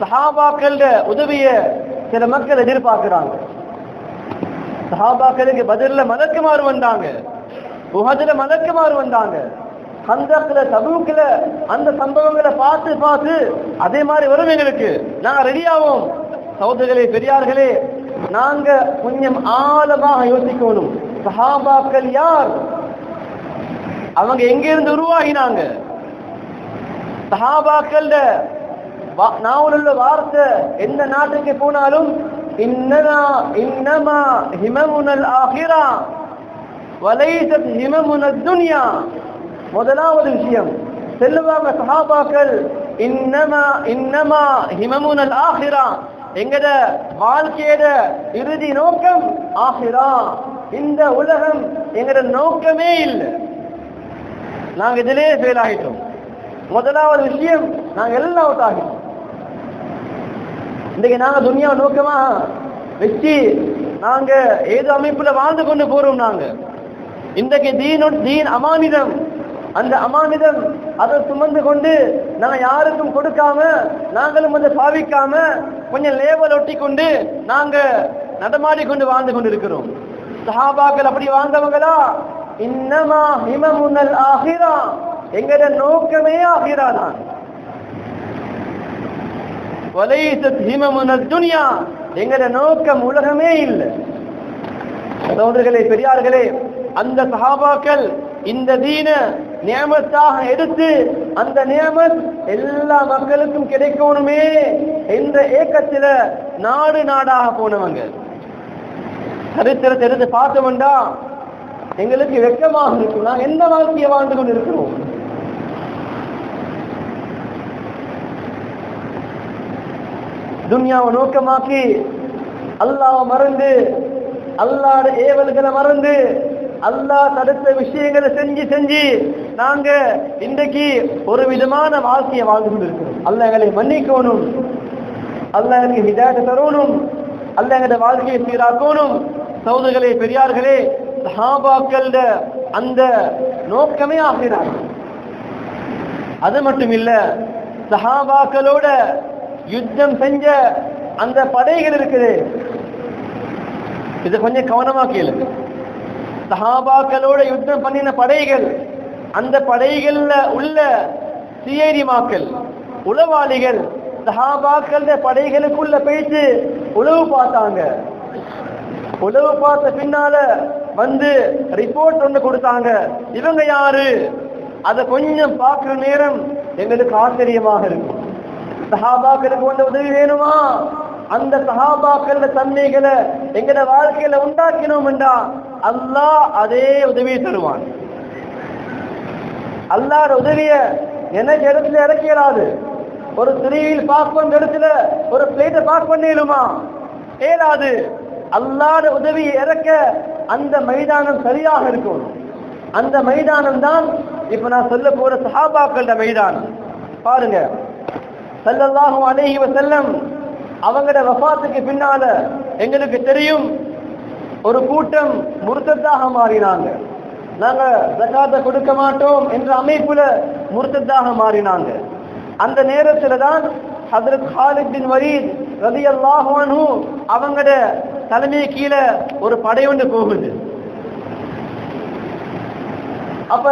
சஹாபாக்கள உதவிய சில மக்கள் எதிர்பார்க்கிறாங்க. சஹாபாக்களுக்கு பதில்ல மலக்குமாறு வந்தாங்க, உஹதுல மலக்குமாறு வந்தாங்க, ஹந்தக்ல தபூக்ல அந்த சம்பவங்களை பார்த்து அதே மாதிரி வரும் எங்களுக்கு, நாங்க ரெடியாவோம். சகோதரர்களே, பெரியார்களே, நாங்க கொஞ்சம் ஆழமாக யோசிக்கணும். சஹாபாக்கள் யார், அவங்க எங்கிருந்து உருவாகினாங்க? சஹாபாக்கள் நாவல் உள்ள வார்த்தை எந்த நாட்டுக்கு போனாலும் இன்னமா ஹிமமுனல் ஆகிரா வலைசத் ஹிமமுனத் துன்யா. முதலாவது விஷயம் செல்லுவாங்க சஹாபாக்கள், இன்னமா ஹிமமுனல் ஆகிரா, எங்கட வாழ்க்கையோட இறுதி நோக்கம் ஆகிரா, இந்த உலகம் எங்கட நோக்கமே இல்லை, நாங்க இதிலே ஃபெயில் ஆகிட்டோம். முதலாவது விஷயம், நாங்க எல்லாம் அவுட் ஆகிட்டோம். இன்றைக்கு நாங்க துனியா நோக்கமா வச்சு நாங்க ஏதோ அமைப்புல வாழ்ந்து கொண்டு போறோம். நாங்க இன்றைக்கு தீன் அமானிதம், அந்த அமானிதம் அதை சுமந்து கொண்டு நாங்க யாருக்கும் கொடுக்காம, நாங்களும் வந்து பாவிக்காம கொஞ்சம் லேவல் ஒட்டி கொண்டு நாங்க நடமாடி கொண்டு வாழ்ந்து கொண்டு இருக்கிறோம். சஹாபாக்கள் அப்படி வாழ்ந்தவங்களா? இன்னமா ஹிமமுனல் ஆகிரா, எங்கட நோக்கமே ஆகிரா தான். வலைசத் ஹிமமுனத் துன்யா, எங்கட நோக்கம் உலகமே இல்லை. சகோதரர்களே, பெரியார்களே, அந்த சஹாபாக்கள் இந்த தீன நியமத்தாக எடுத்து அந்த நியமத் எல்லா மக்களுக்கும் கிடைக்கணுமே என்ற ஏக்கத்துல நாடு நாடாக போனவங்க. சரித்திரத்தை எடுத்து பார்த்தோம்டா எங்களுக்கு வெட்கமாக இருக்கும். நான் எந்த வாழ்க்கையை வாழ்ந்து கொண்டு இருக்கிறோம்? துன்யாவை நோக்கமாக்கி அல்லாஹ்வை மறந்து அல்லாஹ்வுடைய ஏவல்களை மறந்து அல்லாஹ் தடுத்த விஷயங்களை செஞ்சு நாங்க இன்றைக்கு ஒரு விதமான வாழ்க்கையை வாழ்ந்து கொண்டு இருக்கிறோம். அல்லாஹ் எங்களை மன்னிக்கணும், அல்லாஹ் எங்களுக்கு ஹிதாயத்தை தரணும், அல்லாஹ் எங்களுடைய வாழ்க்கையை சீராக்கணும். சகோதரர்களே, பெரியார்களே, சஹாபாக்களோட அந்த நோக்கமே ஆகிறார். அது மட்டும் இல்ல, சஹாபாக்களோட யுத்தம் செஞ்ச அந்த படைகள் இருக்குது, இது கொஞ்சம் கவனமா கேளுங்க. சஹாபாக்களோட யுத்தம் பண்ணின படைகள், அந்த படைகள்ல உள்ள சிஐடிமாக்கள், உளவாளிகள் சஹாபாக்கள படைகளுக்குள்ள போயிட்டு உளவு பார்த்தாங்க. உளவு பார்த்த பின்னால வந்து ரிப்போர்ட் ஒன்று கொடுத்தாங்க. இவங்க யாரு? அதை கொஞ்சம் பார்க்கிற நேரம் எங்களுக்கு ஆச்சரியமாக இருக்கும். சஹாபாக்களுக்கு வந்து உதவி வேணுமா? அந்த சஹாபாக்கள தன்மைகளை எங்கட வாழ்க்கையில உண்டாக்கினோம் என்றா அல்லாஹ் அதே உதவியை தருவான். அல்லாஹ் உதவிய எனக்கு இடத்துல இறக்கிறாது. ஒரு திரையில் பார்க் பண்ண இடத்துல ஒரு பிளேட்டை பார்க் பண்ணிடுமா? ஏறாது. அல்லாஹ் உதவியை இறக்க அந்த மைதானம் சரியாக இருக்கும். அந்த மைதானம் தான் இப்ப நான் சொல்ல போற சஹாபாக்களோட மைதானம். பாருங்க, ஸல்லல்லாஹு அலைஹி வஸல்லம் அவங்களோட வஃபாத்துக்கு பின்னால எங்களுக்கு தெரியும் ஒரு கூட்டம் முர்த்ததாக மாறினாங்க. நாங்க ஜகாத்தை கொடுக்க மாட்டோம் என்ற அமைப்புல முர்த்ததாக மாறினாங்க. அந்த நேரத்துல தான் ஹஜ்ரத் காலித் பின் வலீத் ரலியல்லாஹு அன்ஹு அவங்களோட தலைமை கீழே ஒரு படை ஒன்று போகுது. அப்ப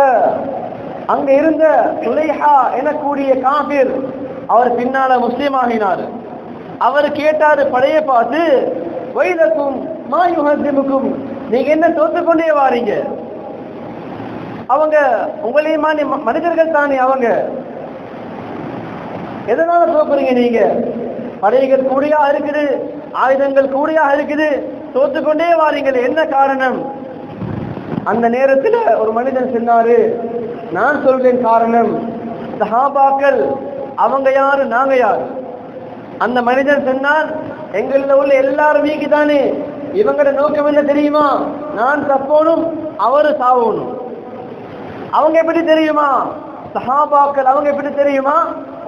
அங்க இருந்த சுலைஹா எனக்கூடிய காபிர் அவர் பின்னால முஸ்லீம் ஆகினார். அவர் கேட்டாரு படையை பார்த்து, வைலக்கும் மா யுஹஸிமுக்கும், நீங்க என்ன தோத்துக்கொண்டே வாரீங்க? அவங்க உங்களையுமா மனிதர்கள் தானே, அவங்க எதனால தோக்குறீங்க? நீங்க படைகள் கூடியா இருக்குது, ஆயுதங்கள் கூடியா இருக்குது, தோத்துக்கொண்டே வாரீங்களே, என்ன காரணம்? அந்த நேரத்தில் ஒரு மனிதன் சொன்னாரு, நான் சொல்றேன் காரணம். சஹாபாக்கள் அவங்க யாரு, நாங்க யாரு? அந்த மனிதன் சொன்னான், எங்கள உள்ள எல்லாரும் நீக்கிதானே, இவங்களோட நோக்கம் என்ன தெரியுமா? நான் தப்போனும் அவரு சாவணும். அவங்க எப்படி தெரியுமா? சஹாபாக்கள் அவங்க எப்படி தெரியுமா?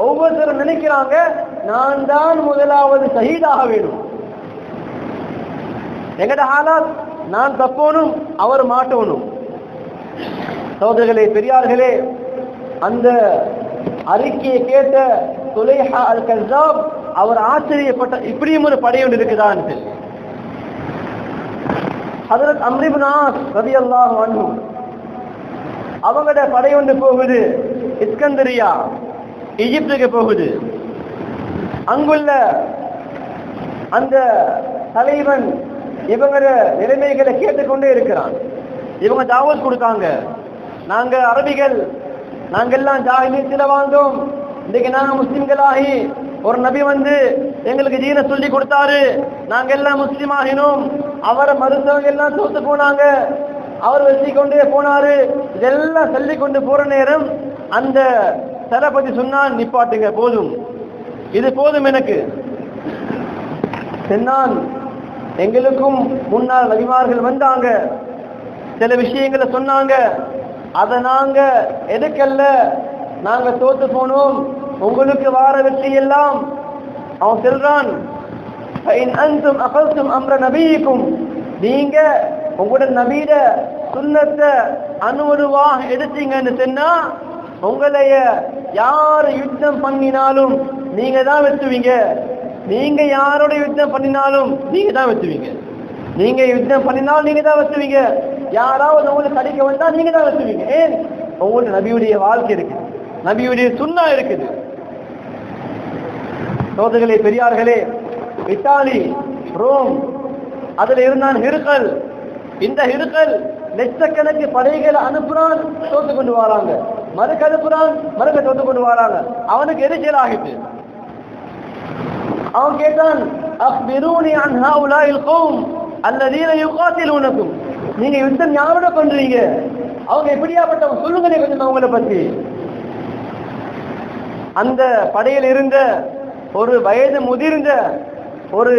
ஒவ்வொருத்தரும் நினைக்கிறாங்க நான் தான் முதலாவது ஷஹீதாக வேணும். எங்கட ஹாலாத் நான் தப்போனும் அவர் மாட்டோனும். சகோதரர்களே, பெரியார்களே, அந்த அறிக்கையை கேட்ட சுலைஹா அல் கஸாப் அவர் ஆச்சரியப்பட்ட, இப்படியும் ஒரு படை ஒன்று இருக்குதான். ஹஜ்ரத் அம்ர் இப்னு ஆஸ் ரலியல்லாஹு அன்ஹு அவங்களோட படை ஒன்று போகுது, இஸ்கந்தரியா ஈஜிப்துக்கு போகுது. அங்குள்ள அந்த தலைவன் இவங்களோட நிலைமைகளை கேட்டுக்கொண்டே இருக்கிறான். இவங்க தாவத் கொடுத்தாங்க, நாங்க அரபிகள், நாங்கெல்லாம் ஜாஹிலியத்துல வாழ்ந்தோம், இன்னைக்கு நாங்க முஸ்லிம்களாகி ஒரு நபி வந்து எங்களுக்கு தீன சொல்லி கொடுத்தாரு, நாங்க எல்லாம் முஸ்லிம் ஆகினோம். அவரை மறுத்தவங்க எல்லாம் தோத்து போனாங்க, அவர் வெற்றி கொண்டே போனாரு. இதெல்லாம் சொல்லி கொண்டு போற நேரம் அந்த தளபதி சொன்னான், நிப்பாட்டுங்க, போதும், இது போதும் எனக்கு. சொன்னான், எங்களுக்கும் முன்னால் நபிமார்கள் வந்தாங்க, சில விஷயங்களை சொன்னாங்க, அதை நாங்க எதுக்கல்ல, நாங்க தோத்து போனோம், உங்களுக்கு வார வெற்றி எல்லாம். அவன் சொல்றான், நீங்க உங்களோட நபீட சுன்னத்தை அணுவருவா எடுத்தீங்கன்னு சொன்னா உங்களைய யார் யுத்தம் பண்ணினாலும் நீங்க தான் வெற்றுவீங்க. நீங்க யாரோட யுத்தம் பண்ணினாலும் நீங்க தான் வெற்றுவீங்க. நீங்க யுத்தம் பண்ணினாலும் நீங்க தான் வெற்றுவீங்க. யாராவது உங்களுக்கு கடிக்க வந்தா நீங்க தான் வெற்றுவீங்க. ஏன்? உங்களுக்கு நபியுடைய வாழ்க்கை இருக்கு, நபியுடைய சுன்னா இருக்குது. சகோதரர்களே, பெரியார்களே, இத்தாலி, ரோம், அதுல இருந்தான் ஹிருக்கல். இந்த ஹிருக்கல் லட்சக்கணக்கு படைகளை அனுப்புறான், தோத்து கொண்டு வராங்க. மறுக்க அனுப்புறான், மறுக்க தோத்து கொண்டு வராங்க. அவனுக்கு எரிச்சல் ஆகிட்டு அவன் கேட்டான், அக்பிரூனி அன் ஹாஉலாஇல் கௌம் அல்லதீன யுகாத்திலூனகும். நீங்க யுத்தம் யாரோட பண்றீங்க? அவங்க எப்படியாப்பட்டவங்க சொல்லுங்களே கொஞ்சம் அவங்கள பத்தி. அந்த படையில் இருந்த ஒரு வயது முதிர்ந்த ஒரு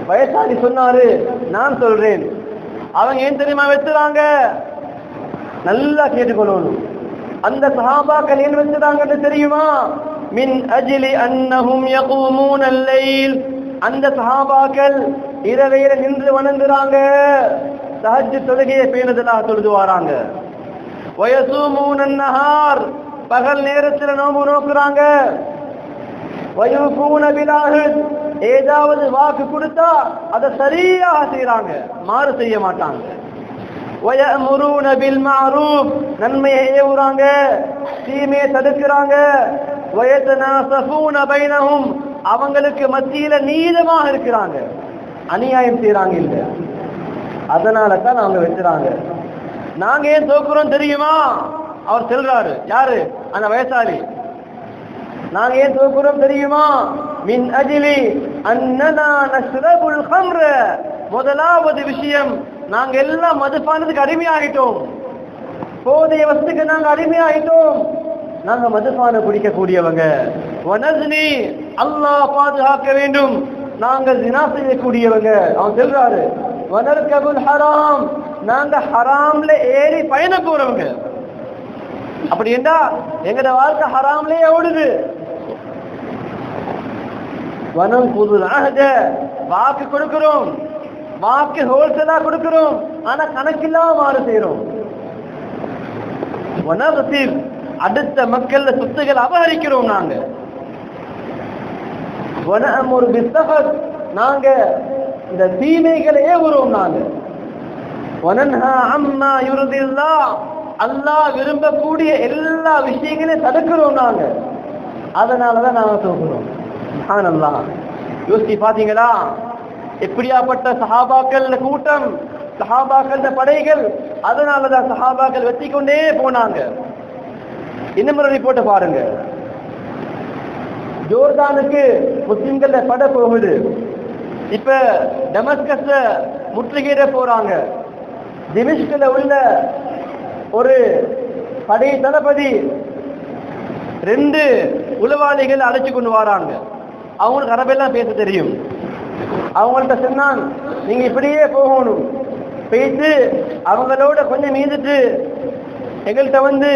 வயசாளி சொன்னாரு, நான் சொல்றேன். அவங்க ஏன் தெரியுமா வெச்சுறாங்க? நல்லா கேட்டுக்கொள்ளணும். அந்த சஹாபாக்கள் ஏன் வெச்சுறாங்கன்னு தெரியுமா? மின் அஜ்லி அன்னஹும் யகூமூன அல்லைல். அந்த சஹாபாக்கள் இரவையில நின்று வணங்குறாங்க, தஹஜ்ஜுத் தொழுகையை பேணுதலாக தொழுது வராங்க. வயசூமூன அன்னஹார், பகல் நேரத்தில் நோன்பு நோக்குறாங்க. வயூஃபூன பில் அஹ்த், ஏதாவது வாக்கு கொடுத்தா அதை சரியாக செய்யறாங்க, மாறு செய்ய மாட்டாங்க. வயஅமுரூன பில் மஅரூஃப், நன்மையை ஏவுறாங்க, தீமையை தடுக்கிறாங்க. வயதனாஸஃபூன பைனஹும், அவங்களுக்கு மத்தியில நீதமாக இருக்கிறாங்க, அநியாயம் செய்யறாங்க இல்ல. அதனால தான் அவங்க வெச்சுறாங்க. நாங்க ஏன் தோக்குறோம் தெரியுமா? அவர் சொல்றாரு. யாரு? அந்த வயசாளி. நாங்க ஏன் தோக்குறோம் தெரியுமா? மின் அஜ்லி அன்னனா நஷ்ரபுல் ஹம்ர. முதலாவது விஷயம், நாங்க எல்லாம் மதுபானத்துக்கு அடிமையாகிட்டோம், போதைய வஸ்துக்கு நாங்க அடிமையாகிட்டோம். நாங்க மதுபானம் குடிக்கக்கூடியவங்க. வனஸ்னி, அல்லாஹ் பாதுகாக்க வேண்டும், நாங்க ஜினா செய்யக்கூடியவங்க. அவன் சொல்றாரு, வனர்கபுல் ஹராம், நாங்க ஹராம்ல ஏறி பயணம் போறவங்க. அப்படி என்றா எங்கட வாழ்க்கை ஹராம்லயே ஓடுது. வனம் புது வாக்கு கொடுக்கிறோம், வாக்கு ஹோல்சேலா கொடுக்கிறோம், ஆனா கணக்கில்லாம மாறு செய்யறோம். வனத்தில் அடுத்த மக்கள் சொத்துக்கள் அபகரிக்கிறோம். நாங்க வனமுர் பிஸ்ஸஹத், நாங்க இந்த தீமைகளை ஏவுறோம். நாங்க வனன்ஹா அம்மா யுர்தில்லாஹ், அல்லாஹ் விரும்பக்கூடிய எல்லா விஷயங்களையும் தடுக்கிறோம் நாங்க. அதனாலதான் நாங்க தோக்குறோம். சுப்ஹானல்லாஹ். யோசிச்சு பாத்தீங்களா? எப்படியாப்பட்ட சஹாபாக்கள் கூட்டம், சஹாபாக்கள் படைகள். அதனாலதான் சஹாபாக்கள் வெற்றி கொண்டே போனாங்க. இன்னும் ரிப்போர்ட்டை பாருங்க. ஜோர்தானுக்கு முஸ்லிம்கள படை போகுது. இப்ப டமஸ்கஸ முற்றுகையிட போறாங்க. திமிஷ்கில் உள்ள ஒரு படை தளபதி 2 உளவாளிகள் அழைச்சு கொண்டு வராங்க. அவங்களுக்கு அரபெல்லாம் பேச தெரியும். அவங்கள்ட்ட சொன்னான், நீங்க இப்படியே போகணும், பேசி அவங்களோட கொஞ்சம் மீந்துட்டு எங்கள்கிட்ட வந்து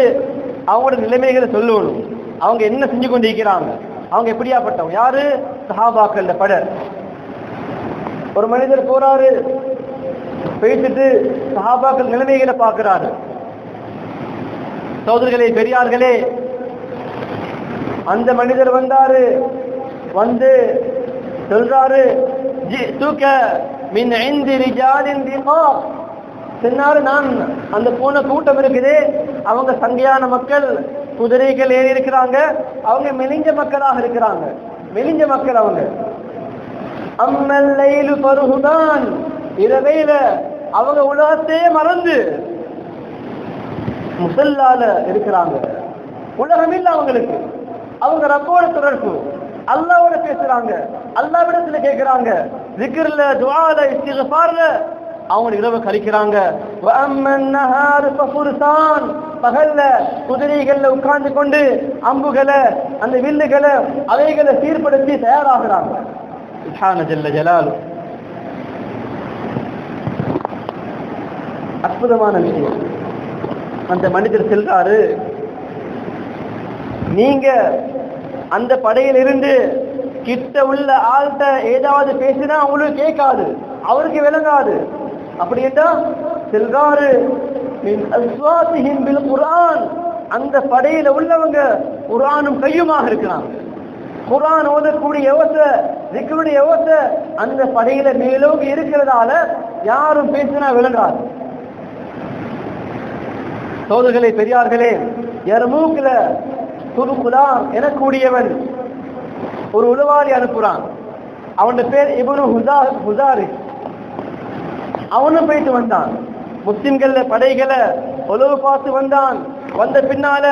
அவங்களோட நிலைமைகளை சொல்லணும். அவங்க என்ன செஞ்சு கொண்டு இருக்கிறாங்க, அவங்க எப்படியாப்பட்டவங்க. யாரு? சஹாபாக்கள் படை. ஒரு மனிதர் போறாரு, பேசிட்டு சஹாபாக்கள் நிலைமைகளை பார்க்கிறாரு. சகோதரர்களே, பெரியார்களே, அந்த மனிதர் வந்தாரு, வந்து சொல்றாரு, ஜிதுக மின் இந்தி ரிஜாலின் திகாப். சொன்னாரு, நான் அந்த போன கூட்டம் இருக்குது, அவங்க சங்கையான மக்கள், குதிரைகள் ஏறி இருக்கிறாங்க, அவங்க மெலிஞ்ச மக்களாக இருக்கிறாங்க, மெலிஞ்ச மக்கள் அவங்க. அம்மல் லைலு பருஹுதான், இரவையில அவங்க உலகத்தையே மறந்து முசல்லால இருக்கிறாங்க. உலகம் இல்ல அவங்களுக்கு. அவங்க ரப்போட தொடர்பு, அல்லாஹ்வோட பேசுறாங்க, அல்லாஹ்விடத்துல கேட்கிறாங்க, zikrல, துஆல, இஸ்திக்ஃபார்ல அவங்க இரவு கழிக்கிறாங்க. வஅம்மன் நஹார் ஃபஃபுர்சான், பகல்ல குதிரைகள்ல உட்கார்ந்து கொண்டு அம்புகளை, அந்த வில்லுகளை, அவைகளை சீர்படுத்தி தயாராகிறாங்க. சுப்ஹான ஜல்ல ஜலாலு. அற்புதமான விஷயம். அந்த மனிதர் செல்றாரு, நீங்க அந்த படையில் இருந்து கிட்ட உள்ள ஆள்கிட்ட ஏதாவது பேசினா அவங்களுக்கு கேட்காது, அவருக்கு விளங்காது. அப்படி என்றா செல்றாரு, மின் அஸ்வாத்திஹிம் பில் குர்ஆன், அந்த படையில உள்ளவங்க குர்ஆனும் கையுமாக இருக்கிறாங்க. குர்ஆன் ஓதக்கூடிய யோசை, திக்ருடைய யோசை அந்த படையில மேலோங்கி இருக்கிறதால யாரும் பேசினா விளங்காது. சோதர்களே, பெரியார்களே, யர்மூக்ல துருகுலாம் எனக்கூடியவன் ஒரு உளவாளி அனுப்புறான். அவன் பேர் இப்னு ஹுசாரி. அவனும் போயிட்டு வந்தான். முஸ்லிம்கள் படைகளை உளவு பார்த்து வந்தான். வந்த பின்னால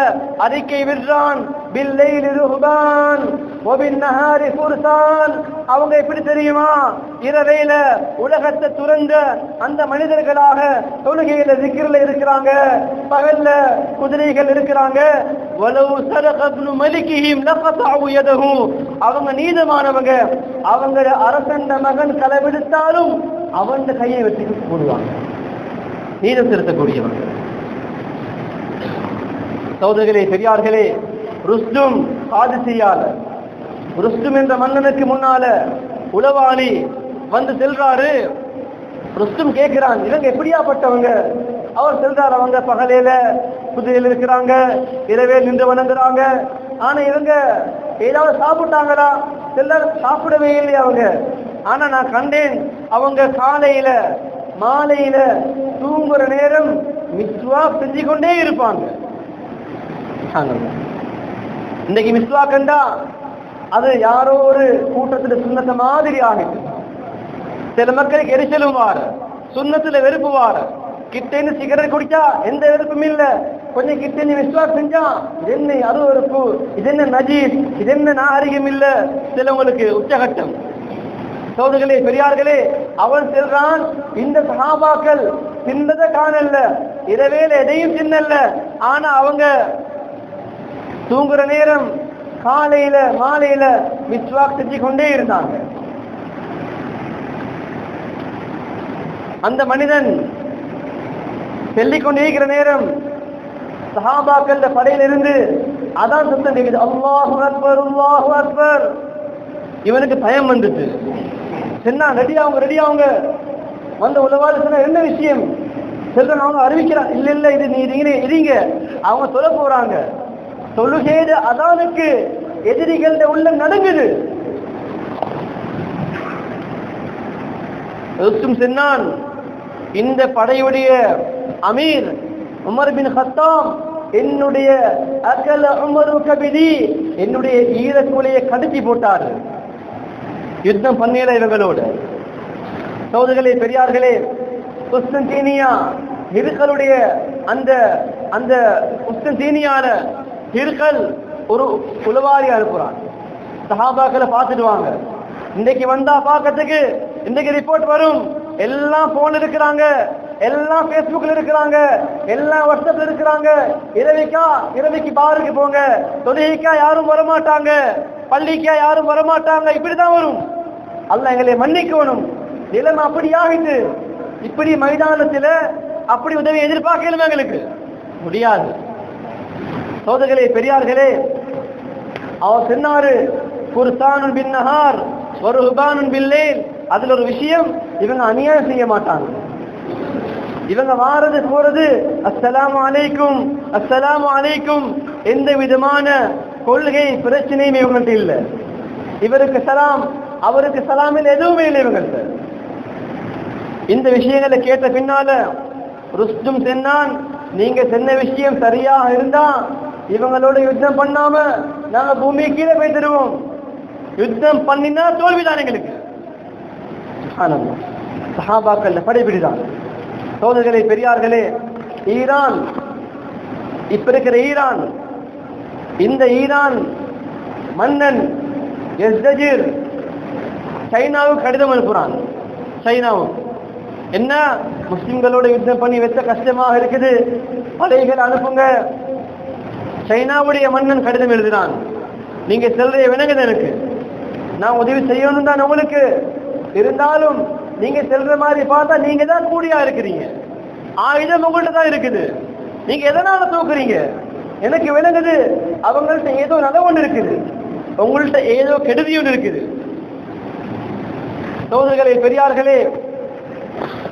அறிக்கை விடுறான், பில்லைலி ருஹ்பான் வபின்னஹாரி ஃபுர்சான். அவங்க எப்படி தெரியுமா, இரவையில உலகத்தை துறந்த அந்த மனிதர்களாக தொழுகையில zikirல இருக்கிறாங்க, பகல்ல குதிரைகள் இருக்கிறாங்க. வலவு சரக இப்னு மலிகிஹிம் லகதஉ யதஹு. அவங்க நீதமானவங்க, அவங்க அரசன் மகன் களவெடுத்தாலும் அவன் கையை வெட்டி போடுவாங்க. நீதம் செலுத்தக்கூடியவங்க. சகோதரர்களே, பெரியார்களே, ருஸ்தும் காதிசியால, ருஸ்தும் என்ற மன்னனுக்கு முன்னால உளவாளி வந்து செல்றாரு. ருஸ்தும் கேட்கிறான், இவங்க எப்படியாப்பட்டவங்க? அவர் செல்றார், அவங்க பகலையில குதிரையில் இருக்கிறாங்க, இரவே நின்று வணங்குறாங்க. ஆனா இவங்க ஏதாவது சாப்பிட்டாங்களா? செல்ல சாப்பிடவே இல்லை அவங்க. ஆனா நான் கண்டேன், அவங்க காலையில மாலையில தூங்குற நேரம் மிஸ்வா செஞ்சு கொண்டே இருப்பாங்க. இன்னைக்கு மிஸ்வா கண்டா அது யாரோ ஒரு கூட்டத்துல சுண்ணத்த மாதிரி ஆகிட்டு. சில மக்களுக்கு எரிச்சலும் வார, சுண்ணத்துல வெறுப்பு வார. கிட்டேன்னு சிகரெட் குடிச்சா எந்த வெறுப்பும் இல்ல, கொஞ்சம் கிட்டேன்னு மிஸ்வா செஞ்சா இது என்ன அருவருப்பு, இது என்ன நஜீஸ், இது என்ன நாகரிகம் இல்ல. சிலவங்களுக்கு உச்சகட்டம். சகோதரர்களே, பெரியார்களே, அவன் செல்றான், இந்த சஹாபாக்கள் சின்னத காணல்ல, இரவேல எதையும் சின்னல்ல. ஆனா அவங்க தூங்குற நேரம் காலையில மாலையில மிஸ்வாக் செஞ்சு கொண்டே இருந்தாங்க. அந்த மனிதன் செல்லிக்கொண்டே இருக்கிற நேரம் சஹாபாக்கள் படையிலிருந்து அதான் சத்தம் கேக்குது, அல்லாஹு அக்பர் அல்லாஹு அக்பர். இவனுக்கு பயம் வந்துட்டு சொன்னா, ரெடி அவங்க வந்த உலவாளி சொன்ன, என்ன விஷயம் செல்றன்? அவங்க அறிவிக்கிறான், இல்ல இல்ல இது நீ இருங்க. அவங்க சொல்ல போறாங்க. தொழுகையிட அதானுக்கு எதிரிகள உள்ள நடுங்குது. சொன்னான், இந்த படையுடைய அமீர் உமர் பின் கத்தாப் என்னுடைய அகல உமரு கபிதி, என்னுடைய ஈரக்குலையை கடிச்சு போட்டார். யுத்தம் பண்ணல இவங்களோடு. சகோதரர்களே, பெரியார்களே, குஸ்தன்தீனியா ஹிர்கலுடைய அந்த அந்த குஸ்தன்தீனியால ஹிர்கல் ஒரு உளவாளி அனுப்புறான். சஹாபாக்களை பார்த்துடுவாங்க. இன்னைக்கு வந்தா பார்க்கறதுக்கு இன்னைக்கு ரிப்போர்ட் வரும். எல்லாம் போன் இருக்கிறாங்க, எல்லாம் பேஸ்புக்ல இருக்கிறாங்க, எல்லாம் வாட்ஸ்அப்ல இருக்கிறாங்க. இரவைக்கு பாருக்கு போங்க, தொழுகைக்கா யாரும் வரமாட்டாங்க, பள்ளிக்கா யாரும் வரமாட்டாங்க. இப்படிதான் வரும். அல்லாஹ் எங்களை மன்னிக்கணும். நிலைமை அப்படி ஆகிட்டு, இப்படி மைதானத்துல அப்படி உதவி எதிர்பார்க்கலும் எங்களுக்கு முடியாது. சகோதரர்களே, பெரியார்களே, அவர் சொன்னாரு, குர்சானுன் பின் நஹார் வருஹ்பானுன் பில்லைல். அதுல ஒரு விஷயம், இவங்க அநியாயம் செய்ய மாட்டாங்க. இவங்க வாரது போறது அஸ்ஸலாமு அலைக்கும் அஸ்ஸலாமு அலைக்கும். எந்த விதமான கொள்கை பிரச்சனையும் இவங்கள்ட்ட இல்ல. இவருக்கு சலாம், அவருக்கு சலாமில் எதுவுமே இல்லை இவங்கள்ட்ட. இந்த விஷயங்களை கேட்ட பின்னால ருஸ்தும் சொன்னான், நீங்க சொன்ன விஷயம் சரியாக இருந்தா இவங்களோட யுத்தம் பண்ணாம நாங்க பூமி கீழே போய் தருவோம். யுத்தம் பண்ணினா தோல்விதான் எங்களுக்கு. சஹாபாக்கள் படைபிடிதான். சோதர்களே, பெரியார்களே, ஈரான் இப்ப இருக்கிற ஈரான், இந்த ஈரான் மன்னன் யஸ்தஜிர் சைனாவுக்கு கடிதம் அனுப்புறான். சைனாவும் என்ன, முஸ்லிம்களோட யுத்தம் பண்ணி வச்ச கஷ்டமாக இருக்குது, படைகள் அனுப்புங்க. சைனாவுடைய மன்னன் கடிதம் எழுதினான், நீங்க செல்ற வினங்குது, எனக்கு நான் உதவி செய்யணும் தான் உங்களுக்கு, இருந்தாலும் நீங்க செல்ற மாதிரி பார்த்தா நீங்க தான் கூடியா இருக்கிறீங்க, ஆயுதம் உங்கள்ட்ட தான் இருக்குது, நீங்க எதனால தூக்குறீங்க? எனக்கு விளங்குது அவங்கள்ட்ட ஏதோ நல்ல ஒன்று இருக்குது, உங்கள்ட்ட ஏதோ கெடுதி ஒன்று இருக்குது. சகோதரர்களே, பெரியார்களே,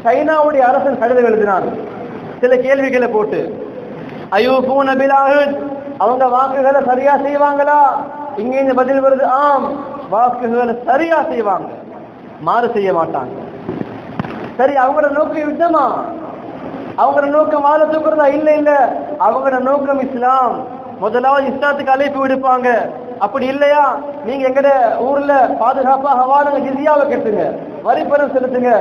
சைனாவுடைய அரசன் கடிதம் எழுதினான் சில கேள்விகளை போட்டு. அயூபூன பில் அஹ்த், அவங்க வாக்குகளை சரியா செய்வாங்களா? இங்க இந்த பதில் வருது, ஆம், வாக்குகளை சரியா செய்வாங்க, மாறு செய்ய மாட்டாங்க. சரி, அவங்களோட நோக்கம் யுத்தமா? அவங்களோட நோக்கம் வாழ தூக்குறதா? இல்ல இல்ல, அவங்களோட நோக்கம் இஸ்லாம். முதலாவது இஸ்லாத்துக்கு அழைப்பு விடுப்பாங்க. அப்படி இல்லையா, நீங்க எங்கட ஊர்ல பாதுகாப்பாக வாழுங்க, ஜிஸியாவை கட்டுங்க, வரிப்பணம் செலுத்துங்க.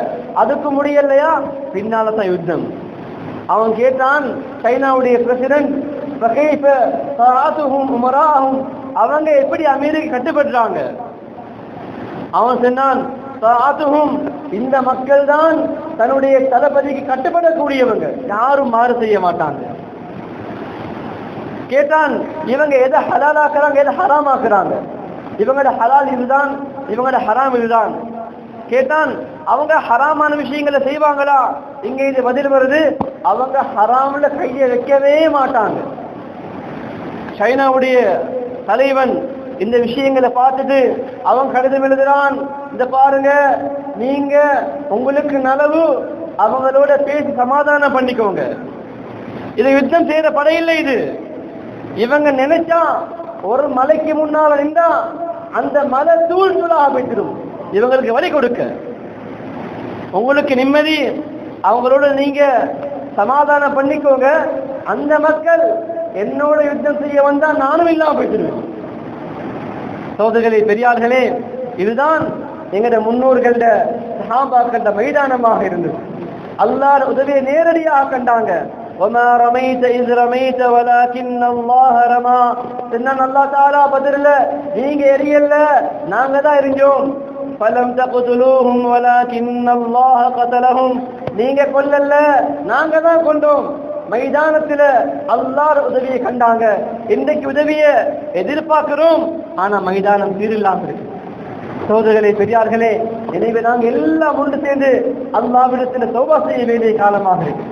அதுக்கு முடியலையா, பின்னால தான் யுத்தம். அவன் கேட்டான், சைனாவுடைய பிரசிடென்ட் அவங்க எப்படி அமீருக்கு கட்டுப்படுறாங்க? அவன் சொன்னான், இந்த மக்கள் தான் தன்னுடைய தளபதிக்கு கட்டுப்படக்கூடியவங்க, யாரும் மாறு செய்ய மாட்டாங்க. கேட்டான், இவங்க எதை ஹலாலாக்குறாங்க, எதை ஹராமாக்குறாங்க? இவங்களோட ஹலால் இதுதான், இவங்களோட ஹராம் இதுதான். கேட்டான், அவங்க ஹராமான விஷயங்களை செய்வாங்களா? இங்க இது பதில் வருது, அவங்க ஹராம்ல கையை வைக்கவே மாட்டாங்க. சைனாவுடைய தலைவன் இந்த விஷயங்களை பார்த்துட்டு அவன் கடிதம் எழுதுறான், இந்த பாருங்க, நீங்க உங்களுக்கு நலவு அவங்களோட பேசி சமாதானம் பண்ணிக்கோங்க. இது யுத்தம் செய்யற படையில்லை. இது இவங்க நினைச்சா ஒரு மலைக்கு முன்னால நின்றா அந்த மலை தூள் தூளாக போய்த்திடும். இவங்களுக்கு வழி கொடுக்க உங்களுக்கு நிம்மதி, அவங்களோட நீங்க சமாதானம் பண்ணிக்கோங்க. அந்த மக்கள் என்னோட யுத்தம் செய்ய வந்தா நானும் இல்லாம போய்த்திடுவேன். சோதர்களே, பெரியார்களே, இதுதான் எங்களுடைய முன்னோர்கள சஹாபாக்கள மைதானமாக இருந்தது. அல்லாஹ் உதவியை நேரடியாக கண்டாங்க. وما رميت إذ رميت ولكن الله رمى. அல்லாஹ் தஆலா பத்ர்ல நீங்க எரியல, நாங்க தான் எரிஞ்சோம். فلم تقتلوهم ولكن الله قتلهم. நீங்க கொல்லல, நாங்க தான் கொண்டோம். மைதானத்துல அல்லாஹ் உதவியை கண்டாங்க. இன்றைக்கு உதவியை எதிர்பார்க்கிறோம், ஆனா மைதானம் சீரில்லாம இருக்கு. சோதர்களே, பெரியார்களே, எனவே நாங்கள் எல்லாம் ஒன்று சேர்ந்து அல்லாஹ்விடத்தில் தௌபா செய்ய வேண்டிய காலமாக இருக்கு.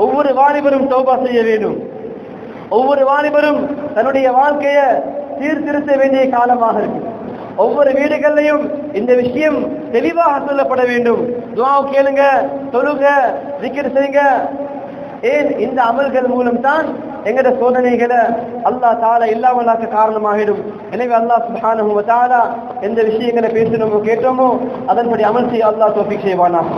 ஒவ்வொரு வாலிபரும் தௌபா செய்ய வேண்டும். ஒவ்வொரு வாலிபரும் தன்னுடைய வாழ்க்கையை சீர்திருத்த வேண்டிய காலமாக இருக்கு. ஒவ்வொரு வீடுகளிலையும் இந்த விஷயம் தெளிவாக சொல்லப்பட வேண்டும். துஆ கேளுங்க, தொழுங்க, zikr செய்யுங்க. ஏன் இந்த அமல்கள் மூலம் தான் எங்களுடைய சோதனைகளை அல்லாஹ் தஆலா இல்லாமலாக்க காரணமாகிடும். எனவே அல்லாஹ் சுப்ஹானஹு வ தஆலா எந்த விஷயங்களை பேசணுமோ கேட்டோமோ அதன்படி அமல் செய்ய அல்லாஹ் தௌஃபீக் செய்வானாக.